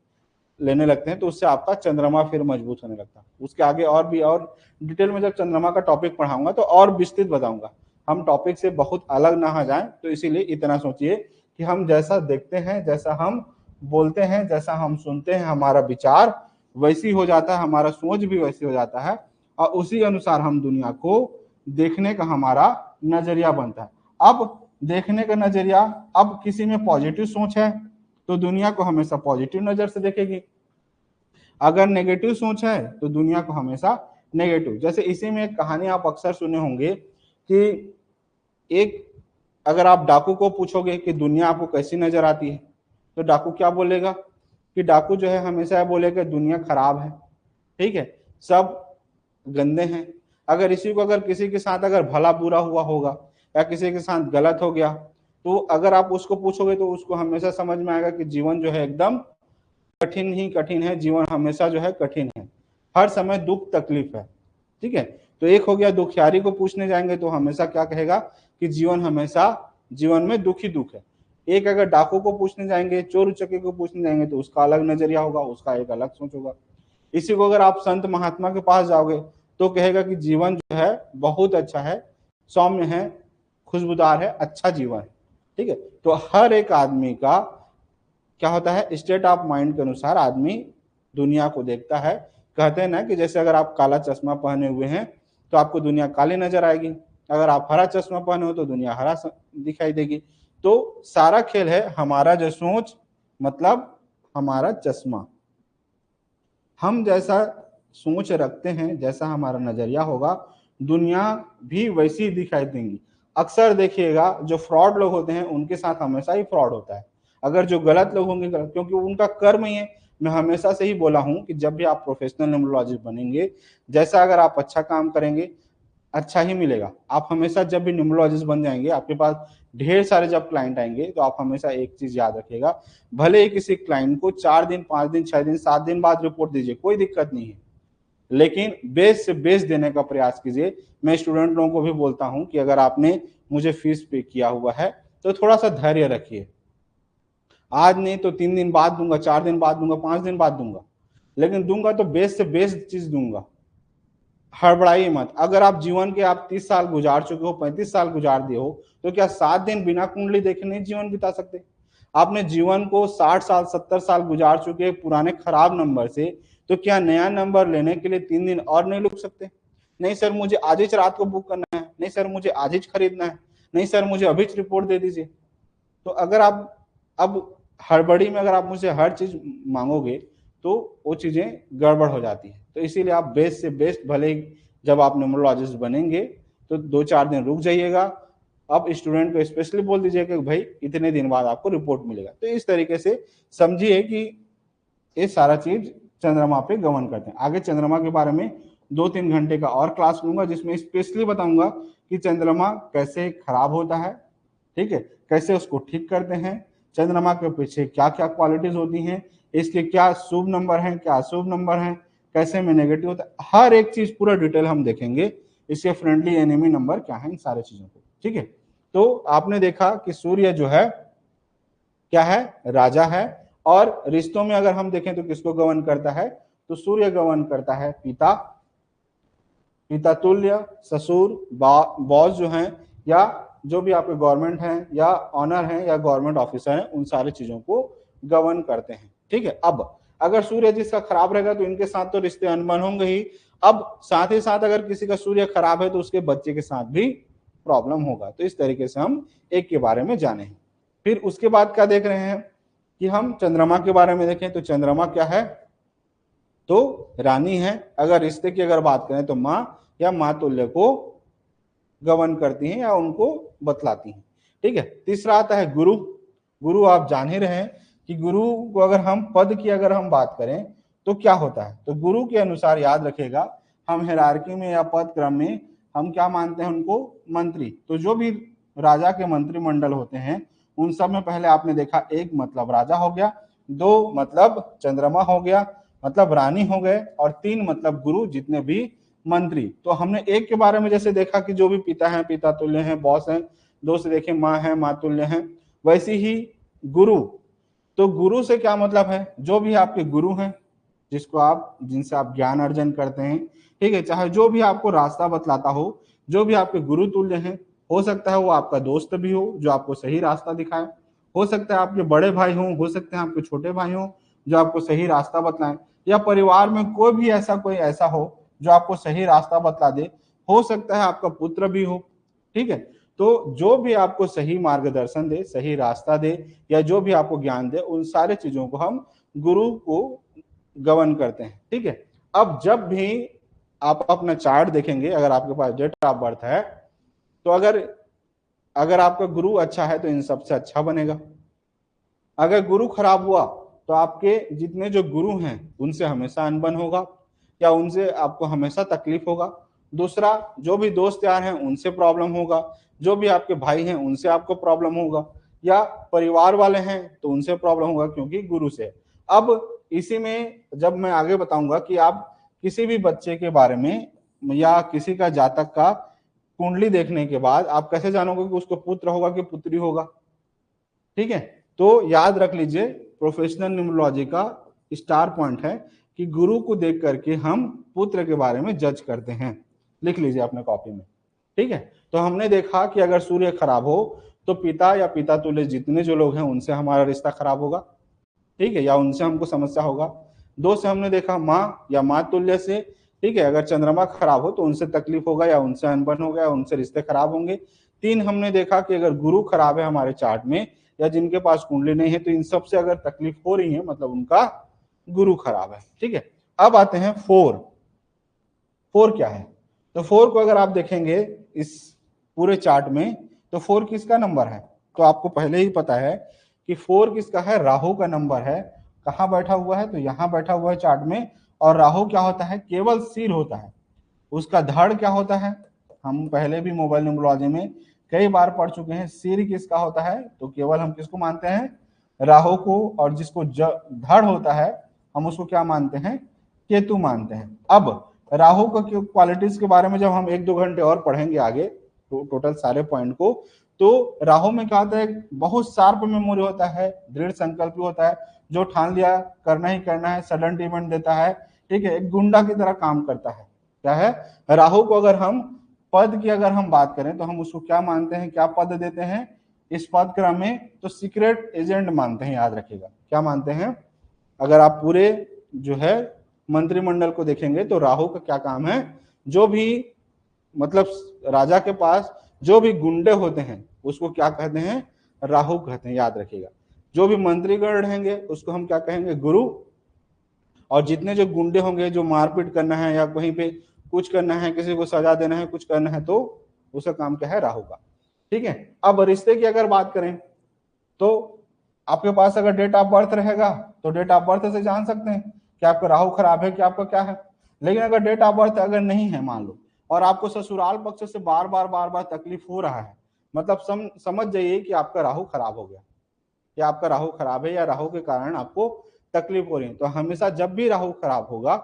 लेने लगते हैं, तो उससे आपका चंद्रमा फिर मजबूत होने लगता है। उसके आगे और भी और डिटेल में जब चंद्रमा का टॉपिक पढ़ाऊंगा तो और विस्तृत बताऊंगा, हम टॉपिक से बहुत अलग ना हो जाए। तो इसीलिए इतना सोचिए कि हम जैसा देखते हैं, जैसा हम बोलते हैं, जैसा हम सुनते हैं, हमारा विचार वैसी हो जाता है, हमारा सोच भी वैसी हो जाता है, और उसी अनुसार हम दुनिया को देखने का हमारा नजरिया बनता है। अब देखने का नजरिया, अब किसी में पॉजिटिव सोच है तो दुनिया को हमेशा पॉजिटिव नजर से देखेगी, अगर नेगेटिव सोच है तो दुनिया को हमेशा नेगेटिव। जैसे इसी में एक कहानी आप अक्सर सुने होंगे कि एक, अगर आप डाकू को पूछोगे कि दुनिया आपको कैसी नजर आती है, तो डाकू क्या बोलेगा, कि डाकू जो है हमेशा बोलेगा दुनिया खराब है, ठीक है, सब गंदे हैं। अगर इसी को अगर किसी के साथ अगर भला बुरा हुआ होगा या किसी के साथ गलत हो गया, तो अगर आप उसको पूछोगे तो उसको हमेशा समझ में आएगा कि जीवन जो है एकदम कठिन ही कठिन है, जीवन हमेशा जो है कठिन है, हर समय दुख तकलीफ है, ठीक है। तो एक हो गया, दुखियारी को पूछने जाएंगे तो हमेशा क्या कहेगा कि जीवन हमेशा, जीवन में दुख ही दुख है। एक अगर डाकू को पूछने जाएंगे, चोर उचक्के को पूछने जाएंगे तो उसका अलग नजरिया होगा, उसका एक अलग सोच होगा। इसी को अगर आप संत महात्मा के पास जाओगे तो कहेगा कि जीवन जो है बहुत अच्छा है, सौम्य है, खुशबूदार है, अच्छा जीवन है, ठीक है। तो हर एक आदमी का क्या होता है, स्टेट ऑफ माइंड के अनुसार आदमी दुनिया को देखता है। कहते हैं ना कि जैसे अगर आप काला चश्मा पहने हुए हैं तो आपको दुनिया काली नजर आएगी, अगर आप हरा चश्मा पहने हो तो दुनिया हरा दिखाई देगी। तो सारा खेल है हमारा जो सोच, मतलब हमारा चश्मा, हम जैसा सोच रखते हैं, जैसा हमारा नजरिया होगा, दुनिया भी वैसी ही दिखाई देंगी। अक्सर देखिएगा जो फ्रॉड लोग होते हैं उनके साथ हमेशा ही फ्रॉड होता है, अगर जो गलत लोग होंगे गलत, क्योंकि उनका कर्म ही है। मैं हमेशा से ही बोला हूं कि जब भी आप प्रोफेशनल न्यूमरोलॉजिस्ट बनेंगे, जैसा अगर आप अच्छा काम करेंगे अच्छा ही मिलेगा। आप हमेशा जब भी न्यूमरोलॉजिस्ट बन जाएंगे, आपके पास ढेर सारे जब क्लाइंट आएंगे तो आप हमेशा एक चीज याद रखिएगा, भले ही किसी क्लाइंट को 4 दिन 5 दिन 6 दिन 7 दिन बाद रिपोर्ट दीजिए, कोई दिक्कत नहीं है, लेकिन बेस से बेस देने का प्रयास कीजिए। मैं स्टूडेंट लोगों को भी बोलता हूं कि अगर आपने मुझे फीस पे किया हुआ है तो थोड़ा सा धैर्य रखिए, आज नहीं तो 3 दिन बाद दूंगा, 4 दिन बाद दूंगा, 5 दिन बाद दूंगा, लेकिन दूंगा तो बेस से बेस चीज दूंगा, हड़बड़ाइए मत। अगर आप जीवन के आप 30 साल गुजार चुके हो, 35 साल गुजार दिए हो, तो क्या 7 दिन बिना कुंडली देखे नहीं जीवन बिता सकते? आपने जीवन को 60 साल 70 साल गुजार चुके पुराने खराब नंबर से, तो क्या नया नंबर लेने के लिए 3 दिन और नहीं रुक सकते? नहीं सर मुझे आज ही रात को बुक करना है, नहीं सर मुझे आज ही खरीदना है, नहीं सर मुझे अभी रिपोर्ट दे दीजिए। तो अगर आप अब हड़बड़ी में अगर आप मुझसे हर चीज मांगोगे तो वो चीजें गड़बड़ हो जाती है। तो इसीलिए आप बेस्ट से बेस्ट, भले ही जब आप न्यूमरोलॉजिस्ट बनेंगे तो 2-4 दिन रुक जाइएगा, अब स्टूडेंट को स्पेशली बोल दीजिए कि भाई इतने दिन बाद आपको रिपोर्ट मिलेगा। तो इस तरीके से समझिए कि ये सारा चीज चंद्रमा पे गवर्न करते हैं। आगे चंद्रमा के बारे में 2-3 घंटे का और क्लास लूंगा, जिसमें स्पेशली बताऊंगा कि चंद्रमा कैसे खराब होता है, ठीक है, कैसे उसको ठीक करते हैं, चंद्रमा के पीछे क्या क्या क्वालिटीज होती हैं, इसके क्या शुभ नंबर हैं, क्या अशुभ नंबर हैं, कैसे में नेगेटिव होता है, हर एक चीज पूरा डिटेल हम देखेंगे। इसके फ्रेंडली एनिमी नंबर क्या है, इन सारे चीजों को। ठीक है, तो आपने देखा कि सूर्य जो है क्या है, राजा है। और रिश्तों में अगर हम देखें तो किसको गवर्न करता है, तो सूर्य गवर्न करता है पिता, पिता तुल्य, ससुर, बॉस जो हैं, या जो भी आपके गवर्नमेंट हैं या ऑनर हैं या गवर्नमेंट ऑफिसर हैं, उन सारी चीजों को गवर्न करते हैं। ठीक है, अब अगर सूर्य जिसका खराब रहेगा तो इनके साथ तो रिश्ते अनबन होंगे ही। अब साथ ही साथ अगर किसी का सूर्य खराब है तो उसके बच्चे के साथ भी प्रॉब्लम होगा। तो इस तरीके से हम एक के बारे में जाने हैं। फिर उसके बाद क्या देख रहे हैं कि हम चंद्रमा के बारे में देखें। तो चंद्रमा क्या है, तो रानी है। अगर रिश्ते की अगर बात करें तो माँ या मातुल्य को गवर्न करती हैं या उनको बतलाती हैं। ठीक है, तीसरा आता है गुरु। गुरु आप जान ही रहे हैं कि गुरु को अगर हम पद की अगर हम बात करें तो क्या होता है, तो गुरु के अनुसार याद रखेगा, हम हिरार्की में या पद क्रम में हम क्या मानते हैं उनको, मंत्री। तो जो भी राजा के मंत्रिमंडल होते हैं उन सब में पहले आपने देखा, एक मतलब राजा हो गया, दो मतलब चंद्रमा हो गया, मतलब रानी हो गए, और तीन मतलब गुरु, जितने भी मंत्री। तो हमने एक के बारे में जैसे देखा कि जो भी पिता हैं, पिता तुल्य हैं, बॉस हैं, दो से देखें माँ है, माँ तुल्य हैं, वैसे ही गुरु। तो गुरु से क्या मतलब है, जो भी आपके गुरु हैं, जिसको आप, जिनसे आप ज्ञान अर्जन करते हैं। ठीक है, चाहे जो भी आपको रास्ता बतलाता हो, जो भी आपके गुरु तुल्य हैं, हो सकता है वो आपका दोस्त भी हो जो आपको सही रास्ता दिखाए, हो सकता है आपके बड़े भाई हो सकते हैं आपके छोटे भाई हो जो आपको सही रास्ता बतलाएं, या परिवार में कोई भी ऐसा हो जो आपको सही रास्ता बतला दे, हो सकता है आपका पुत्र भी हो। ठीक है, तो जो भी आपको सही मार्गदर्शन दे, सही रास्ता दे, या जो भी आपको ज्ञान दे, उन सारे चीजों को हम गुरु को गवर्न करते हैं। ठीक है, अब जब भी आप अपना चार्ट देखेंगे, अगर आपके पास डेट ऑफ बर्थ है, तो अगर आपका गुरु अच्छा है तो इन सबसे अच्छा बनेगा। अगर गुरु खराब हुआ तो आपके जितने जो गुरु हैं उनसे हमेशा अनबन होगा, या उनसे आपको हमेशा तकलीफ होगा। दूसरा, जो भी दोस्त यार हैं उनसे प्रॉब्लम होगा, जो भी आपके भाई हैं उनसे आपको प्रॉब्लम होगा, या परिवार वाले हैं तो उनसे प्रॉब्लम होगा, क्योंकि गुरु से। अब इसी में जब मैं आगे बताऊंगा कि आप किसी भी बच्चे के बारे में या किसी का जातक का कुंडली देखने के बाद आप कैसे जानोगे कि उसको पुत्र होगा कि पुत्री होगा। ठीक है, तो याद रख लीजिए, प्रोफेशनल न्यूमरोलॉजी का स्टार पॉइंट है कि गुरु को देख करके हम पुत्र के बारे में जज करते हैं। लिख लीजिए अपने कॉपी में। ठीक है, तो हमने देखा कि अगर सूर्य खराब हो तो पिता या पिता तुल्य जितने जो लोग हैं उनसे हमारा रिश्ता खराब होगा। ठीक है, या उनसे हमको समस्या होगा। दो से हमने देखा माँ या माँ तुल्य से। ठीक है, अगर चंद्रमा खराब हो तो उनसे तकलीफ होगा, या उनसे अनबन होगा, या उनसे रिश्ते खराब होंगे। तीन, हमने देखा कि अगर गुरु खराब है हमारे चार्ट में, या जिनके पास कुंडली नहीं है, तो इन सबसे अगर तकलीफ हो रही है मतलब उनका गुरु खराब है। ठीक है, अब आते हैं फोर। फोर क्या है, तो फोर को अगर आप देखेंगे इस पूरे चार्ट में, तो फोर किसका नंबर है, तो आपको पहले ही पता है कि फोर किसका है, राहु का नंबर है। कहाँ बैठा हुआ है, तो यहाँ बैठा हुआ है चार्ट में। और राहु क्या होता है, केवल सिर होता है, उसका धड़ क्या होता है, हम पहले भी मोबाइल न्यूमरोलॉजी में कई बार पढ़ चुके हैं। सिर किसका होता है, तो केवल हम किसको मानते हैं, राहु को। और जिसको धड़ होता है हम उसको क्या मानते हैं, केतु मानते हैं। अब राहु का क्वालिटीज के बारे में जब हम 1-2 घंटे और पढ़ेंगे आगे, तो टोटल सारे पॉइंट को, तो राहु में क्या होता है, बहुत शार्प मेमोरी होता है, दृढ़ संकल्पी होता है, जो ठान लिया करना ही करना है, सडन डिमांड देता है। ठीक है, एक गुंडा की तरह काम करता है। क्या है, राहु को अगर हम पद की अगर हम बात करें तो हम उसको क्या मानते हैं, क्या पद देते हैं इस पद क्रम में, तो सीक्रेट एजेंट मानते हैं। याद रखिएगा, क्या मानते हैं, अगर आप पूरे जो है मंत्रिमंडल को देखेंगे तो राहु का क्या काम है, जो भी मतलब राजा के पास जो भी गुंडे होते हैं उसको क्या कहते हैं, राहु कहते हैं। याद रखिएगा, जो भी मंत्रीगण रहेंगे उसको हम क्या कहेंगे, गुरु। और जितने जो गुंडे होंगे, जो मारपीट करना है या कहीं पे कुछ करना है, किसी को सजा देना है, कुछ करना है, तो उसका काम क्या है, राहु का। ठीक है, अब रिश्ते की अगर बात करें तो आपके पास अगर डेट ऑफ बर्थ रहेगा तो डेट ऑफ बर्थ से जान सकते हैं कि आपका राहु खराब है कि आपका क्या है। लेकिन अगर डेट ऑफ बर्थ अगर नहीं है मान लो, और आपको ससुराल पक्ष से बार बार तकलीफ हो रहा है, मतलब समझ जाइए कि आपका राहु खराब हो गया। कि आपका राहु खराब है या राहु के कारण आपको तकलीफ हो रही है। तो हमेशा जब भी राहु खराब होगा,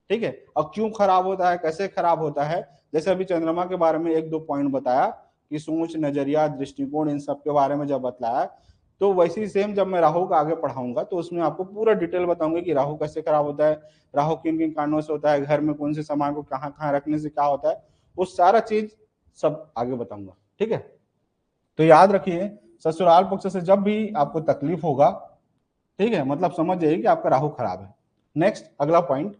ठीक है, और क्यों खराब होता है, कैसे खराब होता है, जैसे अभी चंद्रमा के बारे में एक दो पॉइंट बताया कि सोच, नजरिया, दृष्टिकोण, इन सब के बारे में जब बतलाया, तो वैसे ही सेम जब मैं राहु का आगे पढ़ाऊंगा तो उसमें आपको पूरा डिटेल बताऊंगा कि राहु कैसे खराब होता है, राहु किन किन कारणों से होता है, घर में कौन से सामान को कहाँ कहाँ रखने से क्या होता है, वो सारा चीज सब आगे बताऊंगा। ठीक है, तो याद रखिए ससुराल पक्ष से जब भी आपको तकलीफ होगा, ठीक है, मतलब समझ जाइए कि आपका राहु खराब है। नेक्स्ट अगला पॉइंट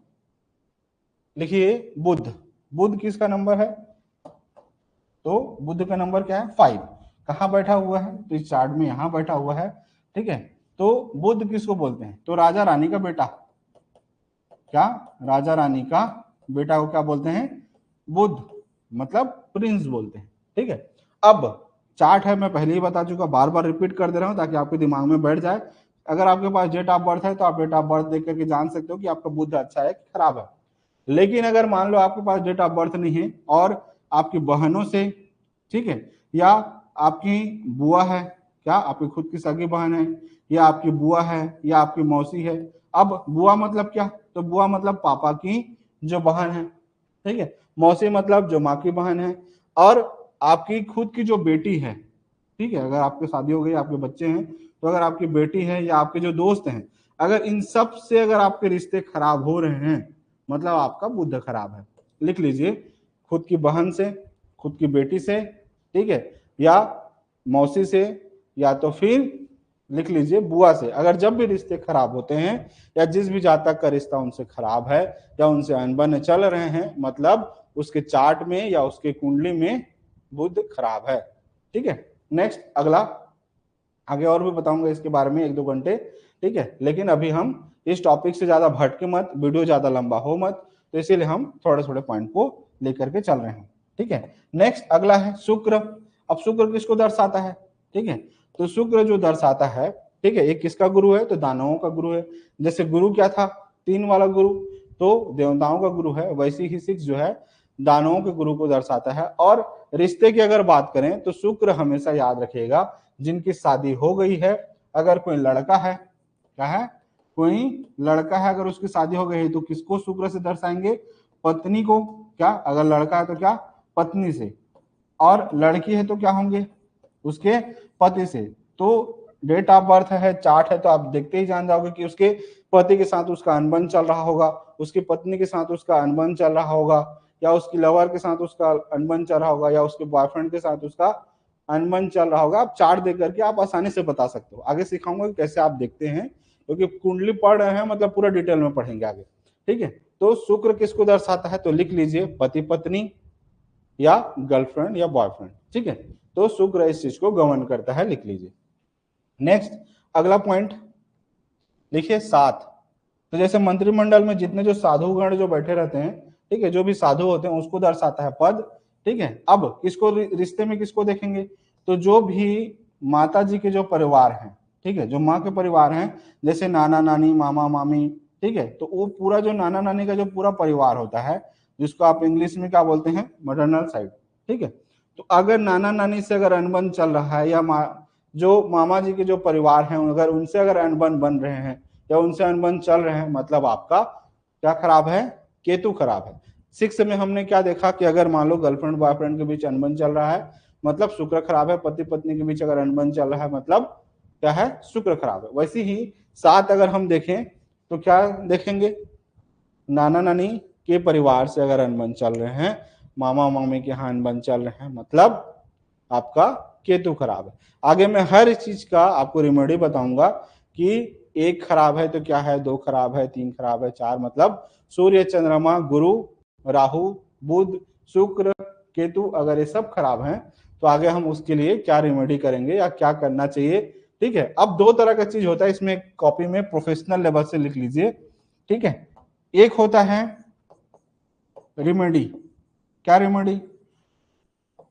लिखिए, बुध। बुध किसका नंबर है, तो बुध का नंबर क्या है 5। कहाँ बैठा हुआ है, तो इस चार्ट में यहां बैठा हुआ है। ठीक है, तो बुध किसको बोलते हैं, तो राजा रानी का बेटा, क्या राजा रानी का बेटा को क्या बोलते हैं, बुध, मतलब प्रिंस बोलते हैं। ठीक है, अब चार्ट है, मैं पहले ही बता चुका, बार बार रिपीट कर दे रहा हूं ताकि आपके दिमाग में बैठ जाए। अगर आपके पास डेट ऑफ बर्थ है तो आप डेट ऑफ बर्थ देख करके जान सकते हो कि आपका बुध अच्छा है कि खराब है। लेकिन अगर मान लो आपके पास डेट ऑफ बर्थ नहीं है और आपकी बहनों से, ठीक है, या आपकी बुआ है, क्या आपकी खुद की सगी बहन है, या आपकी बुआ है, या आपकी मौसी है। अब बुआ मतलब क्या, तो बुआ मतलब पापा की जो बहन है, ठीक है, मौसी मतलब जो माँ की बहन है, और आपकी खुद की जो बेटी है, ठीक है, अगर आपकी शादी हो गई, आपके बच्चे हैं, तो अगर आपकी बेटी है या आपके जो दोस्त हैं, अगर इन सब से अगर आपके रिश्ते खराब हो रहे हैं, मतलब आपका बुध खराब है। लिख लीजिए, खुद की बहन से, खुद की बेटी से, ठीक है, या मौसी से, या तो फिर लिख लीजिए बुआ से, अगर जब भी रिश्ते खराब होते हैं या जिस भी जातक का रिश्ता उनसे खराब है या उनसे अनबन चल रहे हैं, मतलब उसके चार्ट में या उसके कुंडली में बुध खराब है। ठीक है, नेक्स्ट अगला, आगे और भी बताऊंगा इसके बारे में एक दो घंटे। ठीक है, लेकिन अभी हम इस टॉपिक से ज्यादा भटके मत, वीडियो ज्यादा लंबा हो मत, तो इसीलिए हम थोड़े थोड़े पॉइंट को लेकर के चल रहे हैं। ठीक है, नेक्स्ट अगला है शुक्र। अब शुक्र किसको दर्शाता है, ठीक है, तो शुक्र जो दर्शाता है, ठीक है, एक किसका गुरु है, तो दानवों का गुरु है। जैसे गुरु क्या था, 3 वाला गुरु, तो देवताओं का गुरु है, वैसे ही 6 जो है दानवों के गुरु को दर्शाता है। और रिश्ते की अगर बात करें तो शुक्र हमेशा याद रखिएगा, जिनकी शादी हो गई है, अगर कोई लड़का है, क्या है, कोई लड़का है, अगर उसकी शादी हो गई है तो किसको शुक्र से दर्शाएंगे, पत्नी को, क्या अगर लड़का है तो क्या पत्नी से, और लड़की है तो क्या होंगे उसके पति से। तो डेट ऑफ बर्थ है, चार्ट है, तो आप देखते ही जान जाओगे कि उसके पति के साथ उसका अनबन चल रहा होगा, उसकी पत्नी के साथ उसका अनबन चल रहा होगा, या उसकी लवर के साथ उसका अनबन चल रहा होगा, या उसके बॉयफ्रेंड के साथ उसका अनबन चल रहा होगा। आप चार्ट देख करके आप आसानी से बता सकते हो। आगे सिखाऊंगा कि कैसे आप देखते हैं, क्योंकि कुंडली पढ़ रहे हैं मतलब पूरा डिटेल में पढ़ेंगे आगे। ठीक है, तो शुक्र किसको दर्शाता है, तो लिख लीजिए पति पत्नी या गर्लफ्रेंड या बॉयफ्रेंड। ठीक है, तो शुक्र इस चीज को गवर्न करता है, लिख लीजिए। नेक्स्ट अगला पॉइंट लिखिए 7। तो जैसे मंत्रिमंडल में जितने जो साधुगण जो बैठे रहते हैं, ठीक है, जो भी साधु होते हैं उसको दर्शाता है पद। ठीक है, अब किसको रिश्ते में किसको देखेंगे, तो जो भी माता जी के जो परिवार हैं, ठीक है, जो माँ के परिवार हैं, जैसे नाना नानी, मामा मामी, ठीक है, तो वो पूरा जो नाना नानी का जो पूरा परिवार होता है, जिसको आप इंग्लिश में क्या बोलते हैं, मटरनल साइड। ठीक है, तो अगर नाना नानी से अगर अनबन चल रहा है, या जो मामा जी के जो परिवार हैं अगर उनसे अगर अनबन बन रहे हैं या उनसे अनबन चल रहे हैं, मतलब आपका क्या खराब है, केतु खराब है। 6 में हमने क्या देखा कि अगर मान लो गर्लफ्रेंड बॉयफ्रेंड के बीच अनबन चल रहा है, मतलब शुक्र खराब है। पति पत्नी के बीच अगर अनबन चल रहा है, मतलब क्या है, शुक्र खराब है। वैसे ही 7 अगर हम देखें तो क्या देखेंगे, नाना नानी के परिवार से अगर अनबन चल रहे हैं, मामा मामी के यहाँ अनबन चल रहे हैं, मतलब आपका केतु खराब है। आगे मैं हर चीज का आपको रेमेडी बताऊंगा कि 1 खराब है तो क्या है, 2 खराब है, 3 खराब है, 4, मतलब सूर्य चंद्रमा गुरु राहु बुध शुक्र केतु, अगर ये सब खराब हैं तो आगे हम उसके लिए क्या रेमेडी करेंगे या क्या करना चाहिए। ठीक है, अब 2 तरह का चीज होता है इसमें, कॉपी में प्रोफेशनल लेवल से लिख लीजिए। ठीक है, एक होता है रेमेडी। क्या रेमेडी,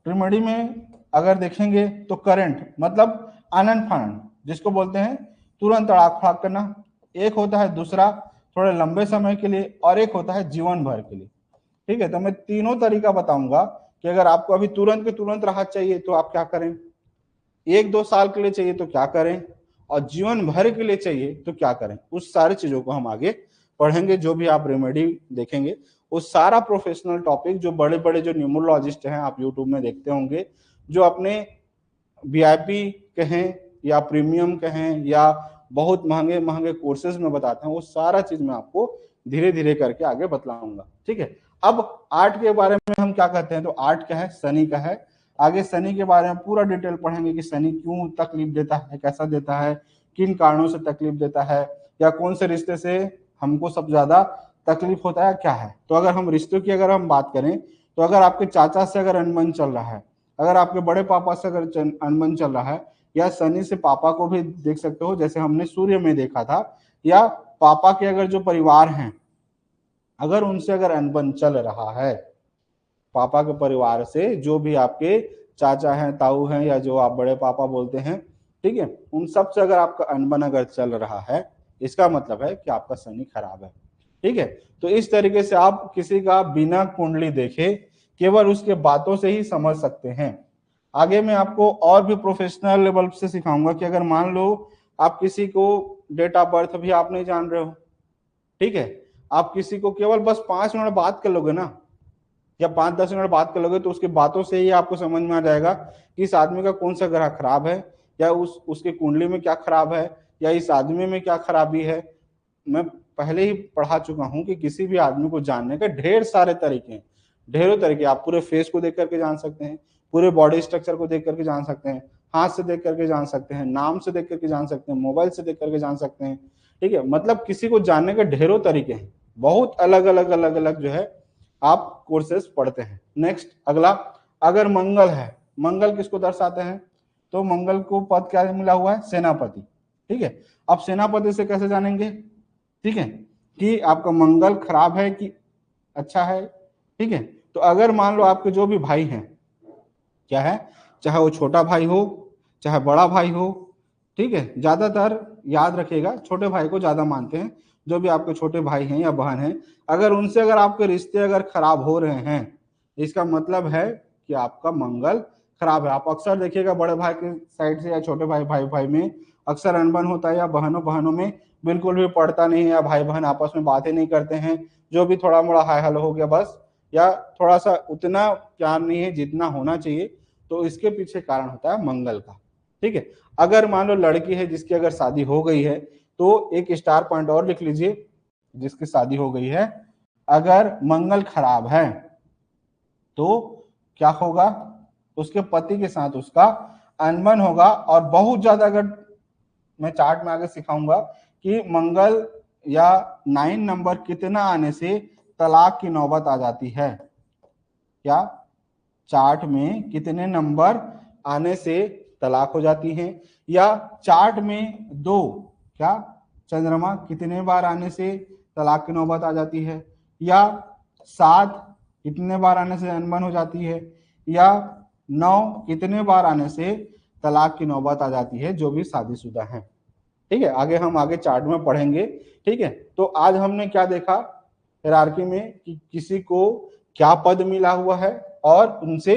रेमेडी में अगर देखेंगे तो करंट मतलब आनन फानन, जिसको बोलते हैं तुरंत अड़ाक फड़ाक करना। एक होता है दूसरा थोड़े लंबे समय के लिए, और एक होता है जीवन भर के लिए। ठीक है, तो मैं तीनों तरीका बताऊंगा कि अगर आपको अभी तुरंत के तुरंत राहत चाहिए तो आप क्या करें, 1-2 साल के लिए चाहिए तो क्या करें, और जीवन भर के लिए चाहिए तो क्या करें, उस सारी चीजों को हम आगे पढ़ेंगे। जो भी आप रेमेडी देखेंगे उस सारा प्रोफेशनल टॉपिक, जो बड़े बड़े जो न्यूमरोलॉजिस्ट हैं आप यूट्यूब में देखते होंगे, जो अपने वीआईपी कहें या प्रीमियम कहें या बहुत महंगे महंगे कोर्सेज में बताते हैं, वो सारा चीज मैं आपको धीरे धीरे करके आगे बतलाऊंगा। ठीक है, अब आर्ट के बारे में हम क्या कहते हैं, तो आर्ट क्या है, शनि का है। आगे शनि के बारे में पूरा डिटेल पढ़ेंगे कि शनि क्यों तकलीफ देता है, कैसा देता है, किन कारणों से तकलीफ देता है, या कौन से रिश्ते से हमको सबसे ज्यादा तकलीफ होता है, क्या है। तो अगर हम रिश्तों की अगर हम बात करें, तो अगर आपके चाचा से अगर अनबन चल रहा है, अगर आपके बड़े पापा से अगर अनबन चल रहा है, या शनि से पापा को भी देख सकते हो, जैसे हमने सूर्य में देखा था, या पापा के अगर जो परिवार हैं अगर उनसे अगर अनबन चल रहा है, पापा के परिवार से जो भी आपके चाचा हैं, ताऊ हैं, या जो आप बड़े पापा बोलते हैं, ठीक है, उन सब से अगर आपका अनबन अगर चल रहा है, इसका मतलब है कि आपका शनि खराब है। ठीक है, तो इस तरीके से आप किसी का बिना कुंडली देखे केवल उसके बातों से ही समझ सकते हैं। आगे मैं आपको और भी प्रोफेशनल लेवल से सिखाऊंगा कि अगर मान लो आप किसी को डेट ऑफ बर्थ भी आप नहीं जान रहे हो, ठीक है, आप किसी को केवल बस 5 मिनट बात कर लोगे ना, या 5-10 मिनट बात कर लोगे, तो उसकी बातों से ही आपको समझ में आ जाएगा कि इस आदमी का कौन सा ग्रह खराब है, या उसके कुंडली में क्या खराब है, या इस आदमी में क्या खराबी है। मैं पहले ही पढ़ा चुका हूं कि किसी भी आदमी को जानने के ढेर सारे तरीके हैं, ढेरों तरीके। आप पूरे फेस को देख करके जान सकते हैं, पूरे बॉडी स्ट्रक्चर को देख करके जान सकते हैं, हाथ से देख करके जान सकते हैं, नाम से देख करके जान सकते हैं, मोबाइल से देख करके जान सकते हैं। ठीक है, मतलब किसी को जानने के ढेरों तरीके हैं, बहुत अलग अलग जो है आप कोर्सेस पढ़ते हैं। नेक्स्ट अगला, अगर मंगल है, मंगल किसको दर्शाते हैं, तो मंगल को पद क्या मिला हुआ है, सेनापति। ठीक है, अब सेनापति से कैसे जानेंगे, ठीक है, कि आपका मंगल खराब है कि अच्छा है। ठीक है, तो अगर मान लो आपके जो भी भाई हैं, क्या है, चाहे वो छोटा भाई हो चाहे बड़ा भाई हो, ठीक है, ज्यादातर याद रखिएगा छोटे भाई को ज्यादा मानते हैं, जो भी आपके छोटे भाई हैं या बहन हैं, अगर उनसे अगर आपके रिश्ते अगर खराब हो रहे हैं, इसका मतलब है कि आपका मंगल खराब है। आप अक्सर देखिएगा बड़े भाई के साइड से या छोटे भाई में अक्सर अनबन होता है, या बहनों में बिल्कुल भी पड़ता नहीं है, या भाई बहन आपस में बातें नहीं करते हैं, जो भी थोड़ा मोड़ा हाय हेलो हो गया बस, या थोड़ा सा उतना प्यार नहीं है जितना होना चाहिए, तो इसके पीछे कारण होता है मंगल का। ठीक है, अगर मान लो लड़की है जिसकी अगर शादी हो गई है, तो एक स्टार पॉइंट और लिख लीजिए, जिसकी शादी हो गई है, अगर मंगल खराब है तो क्या होगा, उसके पति के साथ उसका अनबन होगा। और बहुत ज्यादा, अगर मैं चार्ट में आगे सिखाऊंगा कि मंगल या 9 नंबर कितना आने से तलाक की नौबत आ जाती है, क्या चार्ट में कितने नंबर आने से तलाक हो जाती है, या चार्ट में 2 क्या चंद्रमा कितने बार आने से तलाक की नौबत आ जाती है, या 7 कितने बार आने से अनबन हो जाती है, या 9 कितने बार आने से तलाक की नौबत आ जाती है, जो भी शादीशुदा है। ठीक है, आगे हम आगे चार्ट में पढ़ेंगे। ठीक है, तो आज हमने क्या देखा हायरार्की में, कि किसी को क्या पद मिला हुआ है और उनसे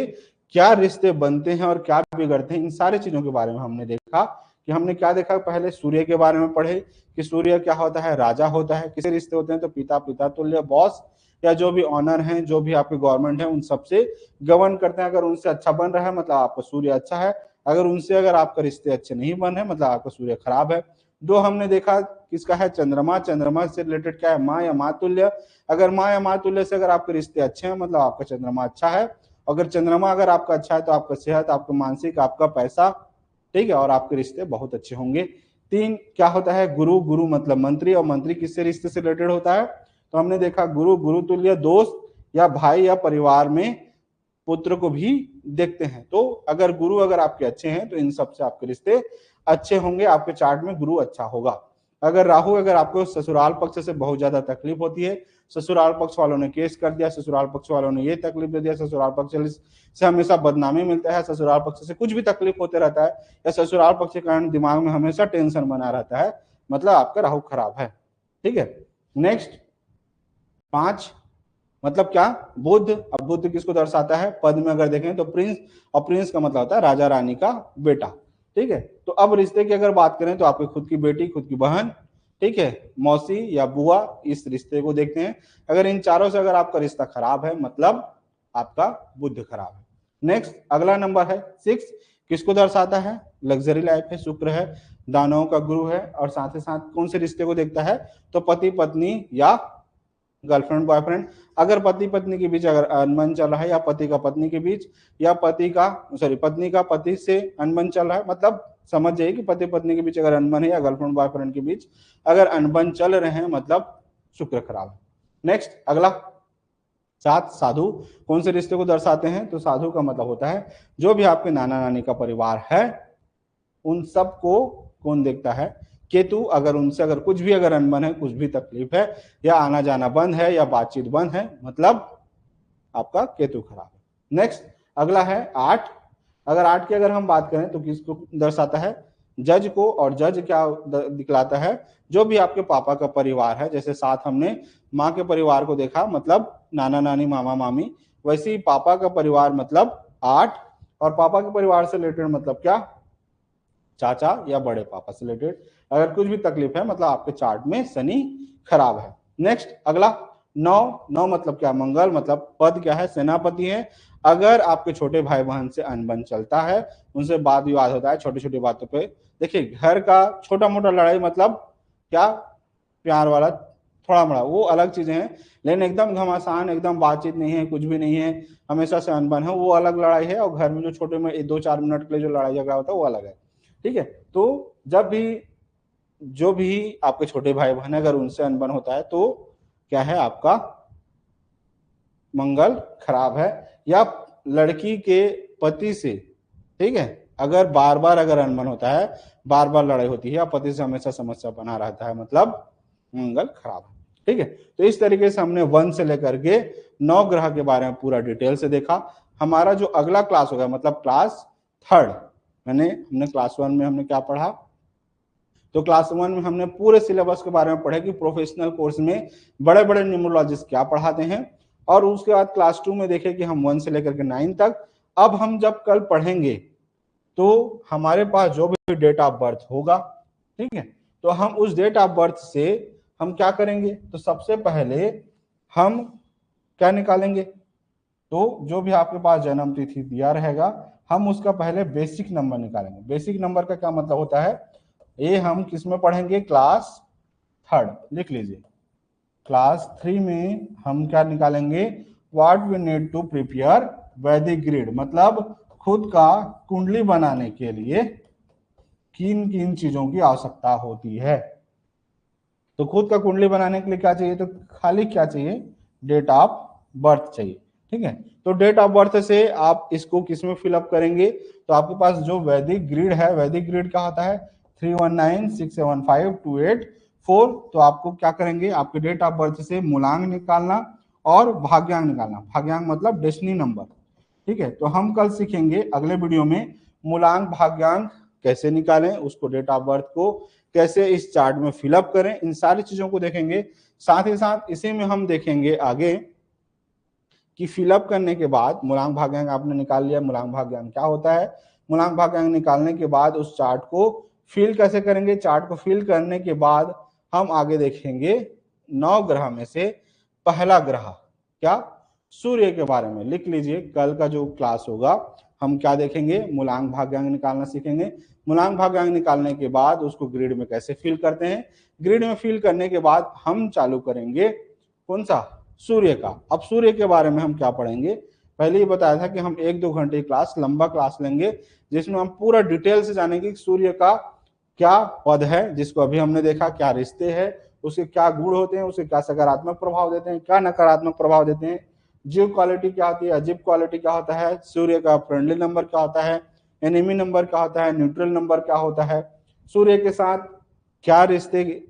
क्या रिश्ते बनते हैं और क्या बिगड़ते हैं, इन सारी चीजों के बारे में हमने देखा। कि हमने क्या देखा, पहले सूर्य के बारे में पढ़े कि सूर्य क्या होता है, राजा होता है। किसी रिश्ते होते हैं तो पिता, पिता तुल्य, बॉस, या जो भी ऑनर हैं, जो भी आपके गवर्नमेंट है, उन सबसे गवर्न करते हैं। अगर उनसे अच्छा बन रहा है मतलब आपका सूर्य अच्छा है, अगर उनसे अगर आपका रिश्ते अच्छे नहीं बन रहे मतलब आपका सूर्य खराब है। 2 हमने देखा किसका है, चंद्रमा। चंद्रमा से रिलेटेड क्या है, माँ या मातुल्य। अगर माँ या मातुल्य से अगर आपके रिश्ते अच्छे हैं मतलब आपका चंद्रमा अच्छा है। अगर चंद्रमा अगर आपका अच्छा है तो आपका सेहत, आपका मानसिक, आपका पैसा, ठीक है, और आपके रिश्ते बहुत अच्छे होंगे। 3 क्या होता है, गुरु। गुरु मतलब मंत्री, और मंत्री किससे रिश्ते से रिलेटेड होता है, तो हमने देखा गुरु, गुरु तुल्य, दोस्त या भाई या परिवार में पुत्र को भी देखते हैं। तो अगर गुरु अगर आपके अच्छे हैं तो इन सब से आपके रिश्ते अच्छे होंगे, आपके चार्ट में गुरु अच्छा होगा। अगर राहु अगर आपको ससुराल पक्ष से बहुत ज्यादा तकलीफ होती है, ससुराल पक्ष वालों ने केस कर दिया, ससुराल पक्ष वालों ने ये तकलीफ दे दिया, ससुराल पक्ष से हमेशा बदनामी मिलता है, ससुराल पक्ष से कुछ भी तकलीफ होते रहता है, या ससुराल पक्ष के कारण दिमाग में हमेशा टेंशन बना रहता है, मतलब आपका राहु खराब है। ठीक है, नेक्स्ट 5 मतलब क्या, बुध। अब बुध किसको दर्शाता है, पद में अगर देखें तो प्रिंस, और प्रिंस का मतलब होता है राजा रानी का बेटा। ठीक है। तो अब रिश्ते की अगर बात करें तो आपकी खुद की बेटी, खुद की बहन, ठीक है, मौसी या बुआ, इस रिश्ते को देखते हैं। अगर इन चारों से अगर आपका रिश्ता खराब है मतलब आपका बुध खराब है। नेक्स्ट अगला नंबर है 6, किसको दर्शाता है? लग्जरी लाइफ है, शुक्र है, दानवों का गुरु है, और साथ ही साथ कौन से रिश्ते को देखता है? तो पति पत्नी या गर्लफ्रेंड बॉयफ्रेंड। अगर पति पत्नी के बीच अगर अनबन चल रहा है, या पति का पत्नी के बीच, या पत्नी का पति से अनबन चल रहा है, मतलब समझ जाइए कि पति पत्नी के बीच अगर अनबन है, या गर्लफ्रेंड बॉयफ्रेंड के बीच अगर अनबन चल रहे हैं मतलब शुक्र खराब है। नेक्स्ट अगला 7, साधु कौन से रिश्ते को दर्शाते हैं? तो साधु का मतलब होता है जो भी आपके नाना नानी का परिवार है उन सबको कौन देखता है? केतु। अगर उनसे अगर कुछ भी अगर अनबन है, कुछ भी तकलीफ है, या आना जाना बंद है, या बातचीत बंद है, मतलब आपका केतु खराब है। नेक्स्ट अगला है 8। अगर 8 की अगर हम बात करें तो किसको दर्शाता है? जज को। और जज क्या दिखलाता है? जो भी आपके पापा का परिवार है, जैसे साथ हमने माँ के परिवार को देखा मतलब नाना नानी मामा मामी, वैसे ही पापा का परिवार मतलब 8, और पापा के परिवार से रिलेटेड मतलब क्या? चाचा या बड़े पापा से रिलेटेड अगर कुछ भी तकलीफ है मतलब आपके चार्ट में शनि खराब है। नेक्स्ट अगला 9 मतलब क्या? मंगल, मतलब पद क्या है? सेनापति है। अगर आपके छोटे भाई बहन से अनबन चलता है, उनसे वाद विवाद होता है छोटी छोटी बातों पे, देखिए घर का छोटा मोटा लड़ाई मतलब क्या? प्यार वाला थोड़ा मोड़ा वो अलग चीजें हैं, लेकिन एकदम घमासान, एकदम बातचीत नहीं है, कुछ भी नहीं है, हमेशा से अनबन है, वो अलग लड़ाई है। और घर में जो छोटे में 2-4 मिनट के लिए जो लड़ाई झगड़ा होता है वो अलग है, ठीक है। तो जब भी जो भी आपके छोटे भाई बहन अगर उनसे अनबन होता है तो क्या है? आपका मंगल खराब है। या लड़की के पति से, ठीक है, अगर बार बार अगर अनबन होता है, बार बार लड़ाई होती है, या पति से हमेशा समस्या बना रहता है, मतलब मंगल खराब है, ठीक है। तो इस तरीके से हमने 1 से लेकर के 9 ग्रह के बारे में पूरा डिटेल से देखा। हमारा जो अगला क्लास होगा मतलब क्लास 3, हमने क्लास 1 में हमने क्या पढ़ा? तो क्लास 1 में हमने पूरे सिलेबस के बारे में पढ़ा कि प्रोफेशनल कोर्स में बड़े बड़े न्यूमरोलॉजिस्ट क्या पढ़ाते हैं, और उसके बाद क्लास 2 में देखे कि हम 1 से लेकर के 9 तक। अब हम जब कल पढ़ेंगे तो हमारे पास जो भी डेट ऑफ बर्थ होगा, ठीक है, तो हम उस डेट ऑफ बर्थ से हम क्या करेंगे? तो सबसे पहले हम क्या निकालेंगे? तो जो भी आपके पास जन्म तिथि दिया रहेगा हम उसका पहले बेसिक नंबर निकालेंगे। बेसिक नंबर का क्या मतलब होता है? ये हम किस में पढ़ेंगे? क्लास 3, लिख लीजिए। क्लास 3 में हम क्या निकालेंगे? What we need to prepare Vedic grid, मतलब खुद का कुंडली बनाने के लिए किन किन चीजों की आवश्यकता होती है। तो खुद का कुंडली बनाने के लिए क्या चाहिए? तो खाली क्या चाहिए? डेट ऑफ बर्थ चाहिए, ठीक है। तो डेट ऑफ बर्थ से आप इसको किस में फिलअप करेंगे? तो आपके पास जो वैदिक ग्रिड है, वैदिक ग्रिड क्या होता है? 319675284। तो आपको क्या करेंगे? आपके डेट ऑफ बर्थ से मूलांक निकालना और भाग्यांक निकालना। भाग्यांक मतलब डेस्टिनी नंबर, ठीक है। तो हम कल सीखेंगे अगले वीडियो में मूलांक भाग्यांक कैसे निकालें, उसको डेट ऑफ बर्थ को कैसे इस चार्ट में फिलअप करें, इन सारी चीजों को देखेंगे। साथ ही साथ इसी में हम देखेंगे आगे कि फिलअप करने के बाद मूलांक भाग्यांक आपने निकाल लिया, मूलांक भाग्यांक क्या होता है, मूलांक भाग्यांक निकालने के बाद उस चार्ट को फिल कैसे करेंगे। चार्ट को फिल करने के बाद हम आगे देखेंगे 9 ग्रह में से पहला ग्रह क्या? सूर्य के बारे में। लिख लीजिए, कल का जो क्लास होगा हम क्या देखेंगे? मूलांक भाग्यांक निकालना सीखेंगे। मूलांक भाग्यांक निकालने के बाद उसको ग्रिड में कैसे फिल करते हैं, ग्रिड में फिल करने के बाद हम चालू करेंगे कौन सा? सूर्य का। अब सूर्य के बारे में हम क्या पढ़ेंगे? पहले ही बताया था कि हम 1-2 घंटे की क्लास, लंबा क्लास लेंगे जिसमें हम पूरा डिटेल से जानेंगे कि सूर्य का क्या पद है, जिसको अभी हमने देखा, क्या रिश्ते हैं, उसके क्या गुण होते हैं, उसके क्या सकारात्मक प्रभाव देते हैं, क्या नकारात्मक प्रभाव देते हैं, जीव क्वालिटी क्या होती है, अजीब क्वालिटी क्या होता है, सूर्य का फ्रेंडली नंबर क्या होता है, एनिमी नंबर क्या होता है, न्यूट्रल नंबर क्या होता है, सूर्य के साथ क्या रिश्ते,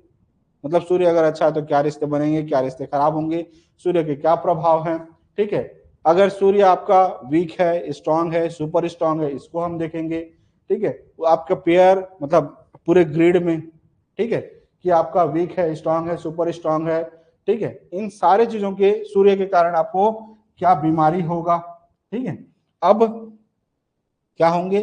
मतलब सूर्य अगर अच्छा है तो क्या रिश्ते बनेंगे, क्या रिश्ते खराब होंगे, सूर्य के क्या प्रभाव हैं, ठीक है। अगर सूर्य आपका वीक है, स्ट्रांग है, सुपर स्ट्रांग है, इसको हम देखेंगे, ठीक है। वो आपका पेयर मतलब पूरे ग्रिड में, ठीक है, कि आपका वीक है, स्ट्रांग है, सुपर स्ट्रांग है, ठीक है। इन सारे चीजों के सूर्य के कारण आपको क्या बीमारी होगा, ठीक है। अब क्या होंगे,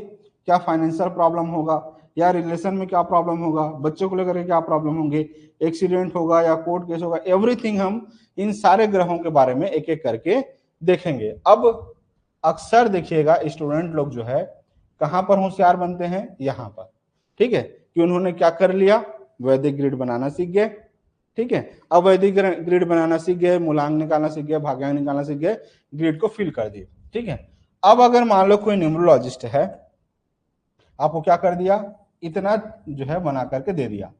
क्या फाइनेंशियल प्रॉब्लम होगा, या रिलेशन में क्या प्रॉब्लम होगा, बच्चों को लेकर के क्या प्रॉब्लम होंगे, एक्सीडेंट होगा या कोर्ट केस होगा, एवरीथिंग हम इन सारे ग्रहों के बारे में एक एक करके देखेंगे। अब अक्सर देखिएगा स्टूडेंट लोग जो है कहां पर होशियार बनते हैं, यहां पर, ठीक है, कि उन्होंने क्या कर लिया, वैदिक ग्रिड बनाना सीख गए, ठीक है। अब वैदिक ग्रिड बनाना सीख गए, मूलांक निकालना सीख गए, भाग्यांक निकालना सीख गए, ग्रिड को फिल कर दिए, ठीक है। अब अगर मान लो कोई न्यूमरोलॉजिस्ट है, आपको क्या कर दिया, इतना जो है बना करके दे दिया,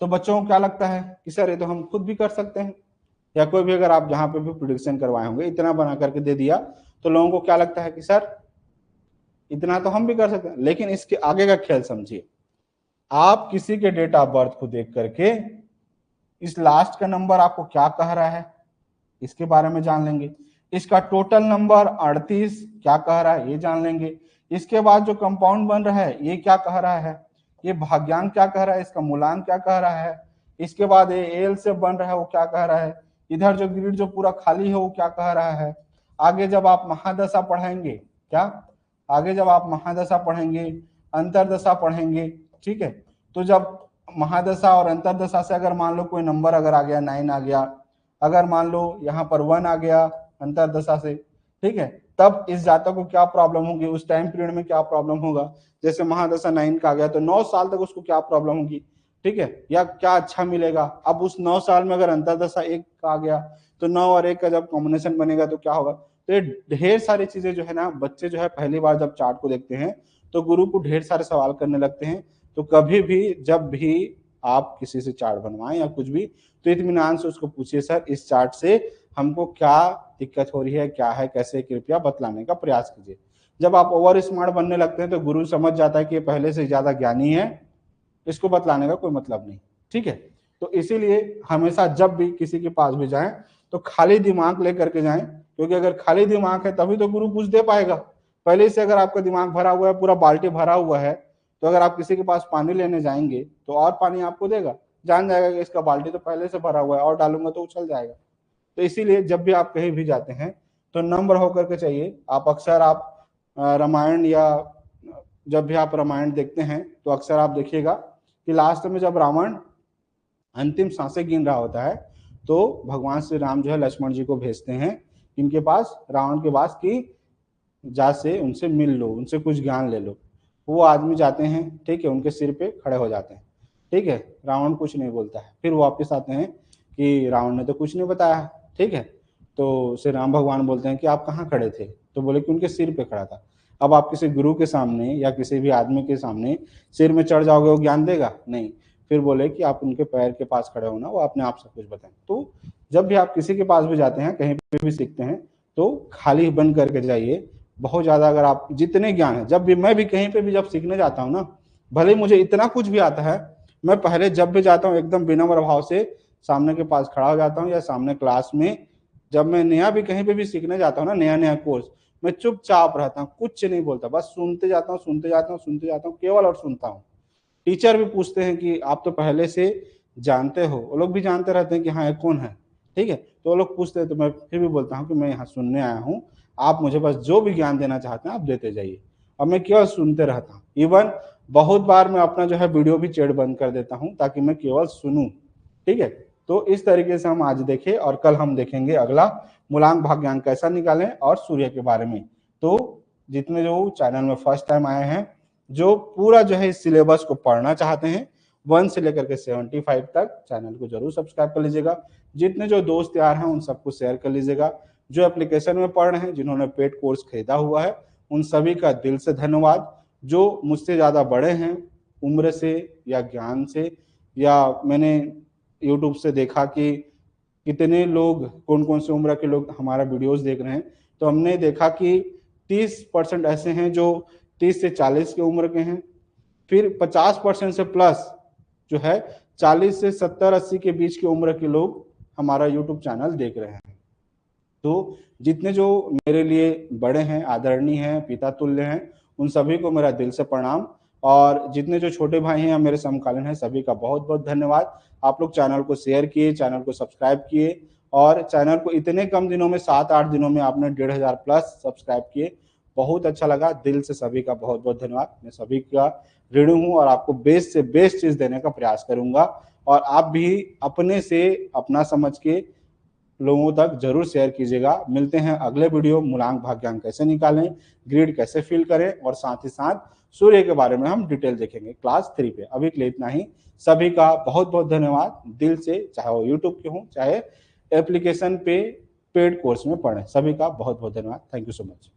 तो बच्चों को क्या लगता है कि सर ये तो हम खुद भी कर सकते हैं, या कोई भी अगर आप जहां पे भी प्रोडिक्शन करवाए होंगे इतना बना करके दे दिया, तो लोगों को क्या लगता है कि सर इतना तो हम भी कर सकते हैं। लेकिन इसके आगे का खेल समझिए, आप किसी के डेट ऑफ बर्थ को देख करके इस लास्ट का नंबर आपको क्या कह रहा है इसके बारे में जान लेंगे, इसका टोटल नंबर 38 क्या कह रहा है ये जान लेंगे, इसके बाद जो कंपाउंड बन रहा है ये क्या कह रहा है, ये भाग्यांक क्या कह रहा है, इसका मूलांक क्या कह रहा है, इसके बाद ये एल से बन रहा है वो क्या कह रहा है, इधर जो ग्रिड जो पूरा खाली है वो क्या कह रहा है। आगे जब आप महादशा पढ़ेंगे, क्या आगे जब आप महादशा पढ़ेंगे, अंतरदशा पढ़ेंगे, ठीक है, तो जब महादशा और अंतरदशा से अगर मान लो कोई नंबर अगर आ गया 9 आ गया, अगर मान लो यहाँ पर 1 आ गया अंतरदशा से, ठीक है, तब इस जातक को क्या प्रॉब्लम होगी, उस टाइम पीरियड में क्या प्रॉब्लम होगा। जैसे महादशा 9 का आ गया तो 9 साल तक उसको क्या प्रॉब्लम होगी, ठीक है, या क्या अच्छा मिलेगा। अब उस 9 साल में अगर अंतरदशा 1 का आ गया तो 9 और 1 का जब कॉम्बिनेशन बनेगा तो क्या होगा। तो ये ढेर सारी चीजें जो है ना, बच्चे जो है पहली बार जब चार्ट को देखते हैं तो गुरु को ढेर सारे सवाल करने लगते हैं। तो कभी भी जब भी आप किसी से चार्ट बनवाएं या कुछ भी, तो इत्मीनान से उसको पूछिए सर इस चार्ट से हमको क्या दिक्कत हो रही है, क्या है, कैसे, कृपया बतलाने का प्रयास कीजिए। जब आप ओवर स्मार्ट बनने लगते हैं तो गुरु समझ जाता है कि ये पहले से ज्यादा ज्ञानी है, इसको बतलाने का कोई मतलब नहीं, ठीक है। तो इसीलिए हमेशा जब भी किसी के पास भी जाएं तो खाली दिमाग लेकर के जाएं, क्योंकि अगर खाली दिमाग है तभी तो गुरु कुछ दे पाएगा। पहले से अगर आपका दिमाग भरा हुआ है, पूरा बाल्टी भरा हुआ है, तो अगर आप किसी के पास पानी लेने जाएंगे तो और पानी आपको देगा, जान जाएगा कि इसका बाल्टी तो पहले से भरा हुआ है और डालूंगा तो उछल जाएगा। तो इसीलिए जब भी आप कहीं भी जाते हैं तो नम्र होकर के चाहिए। आप अक्सर आप रामायण या जब भी आप रामायण देखते हैं तो अक्सर आप देखिएगा कि लास्ट में जब रावण अंतिम सांसें गिन रहा होता है तो भगवान श्री राम जो है लक्ष्मण जी को भेजते हैं इनके पास, रावण के पास, कि जा से उनसे मिल लो, उनसे कुछ ज्ञान ले लो। वो आदमी जाते हैं, ठीक है, उनके सिर पे खड़े हो जाते हैं, ठीक है, रावण कुछ नहीं बोलता है। फिर वापस आते हैं कि रावण ने तो कुछ नहीं बताया है, ठीक है। तो श्री राम भगवान बोलते हैं कि आप कहाँ खड़े थे, तो बोले कि उनके सिर पे खड़ा था। अब आप किसी गुरु के सामने या किसी भी आदमी के सामने सिर में चढ़ जाओगे, वो ज्ञान देगा नहीं। फिर बोले कि आप उनके पैर के पास खड़े हो ना, वो अपने आप सब कुछ बताएं। तो जब भी आप किसी के पास भी जाते हैं, कहीं पे भी सीखते हैं, तो खाली बन करके जाइए। बहुत ज्यादा अगर आप जितने ज्ञान है, जब भी मैं भी कहीं पे भी जब सीखने जाता हूँ ना, भले मुझे इतना कुछ भी आता है, मैं पहले जब भी जाता हूँ एकदम विनम्र भाव से सामने के पास खड़ा हो जाता हूँ, या सामने क्लास में जब मैं नया भी कहीं पे भी सीखने जाता हूँ ना, नया नया कोर्स, मैं चुपचाप रहता हूँ, कुछ नहीं बोलता, बस सुनते जाता हूँ, सुनते जाता हूँ, सुनते जाता हूँ, केवल और सुनता हूँ। टीचर भी पूछते हैं कि आप तो पहले से जानते हो, वो लोग भी जानते रहते हैं कि हाँ ये कौन है, ठीक है, तो वो लोग पूछते हैं, तो मैं फिर भी बोलता हूँ कि मैं यहाँ सुनने आया हूँ, आप मुझे बस जो भी ज्ञान देना चाहते हैं आप देते जाइए। और मैं केवल सुनते रहता हूँ। इवन बहुत बार मैं अपना जो है वीडियो भी चैट बंद कर देता हूँ ताकि मैं केवल सुनूं, ठीक है। तो इस तरीके से हम आज देखें, और कल हम देखेंगे अगला मूलांक भाग्यांक कैसा निकालें और सूर्य के बारे में। तो जितने जो चैनल में फर्स्ट टाइम आए हैं, जो पूरा जो है इस सिलेबस को पढ़ना चाहते हैं 1 से लेकर के 75 तक, चैनल को जरूर सब्सक्राइब कर लीजिएगा। जितने जो दोस्त यार हैं उन सबको शेयर कर लीजिएगा। जो एप्लीकेशन में पढ़ रहे हैं, जिन्होंने पेड कोर्स खरीदा हुआ है, उन सभी का दिल से धन्यवाद। जो मुझसे ज़्यादा बड़े हैं उम्र से या ज्ञान से, या मैंने यूट्यूब से देखा कि कितने लोग, कौन कौन से उम्र के लोग हमारा वीडियोस देख रहे हैं, तो हमने देखा कि 30% ऐसे हैं जो 30 से 40 की उम्र के हैं, फिर 50% से प्लस जो है 40 से 70-80 के बीच की उम्र के लोग हमारा यूट्यूब चैनल देख रहे हैं। तो जितने जो मेरे लिए बड़े हैं, आदरणीय हैं, पिता तुल्य हैं, उन सभी को मेरा दिल से प्रणाम। और जितने जो छोटे भाई हैं या मेरे समकालीन हैं, सभी का बहुत बहुत धन्यवाद। आप लोग चैनल को शेयर किए, चैनल को सब्सक्राइब किए, और चैनल को इतने कम दिनों में 7-8 दिनों में आपने 1500 प्लस सब्सक्राइब किए, बहुत अच्छा लगा, दिल से सभी का बहुत बहुत धन्यवाद। मैं सभी का ऋणी हूँ और आपको बेस्ट से बेस्ट चीज देने का प्रयास करूंगा, और आप भी अपने से अपना समझ के लोगों तक जरूर शेयर कीजिएगा। मिलते हैं अगले वीडियो, मूलांक भाग्यांक कैसे निकालें, ग्रिड कैसे फिल करें, और साथ ही साथ सूर्य के बारे में हम डिटेल देखेंगे क्लास 3 पे। अभी के लिए इतना ही। सभी का बहुत बहुत धन्यवाद दिल से, चाहे वो यूट्यूब के हों चाहे एप्लीकेशन पे पेड कोर्स में पढ़ें। सभी का बहुत बहुत धन्यवाद। Thank you so much.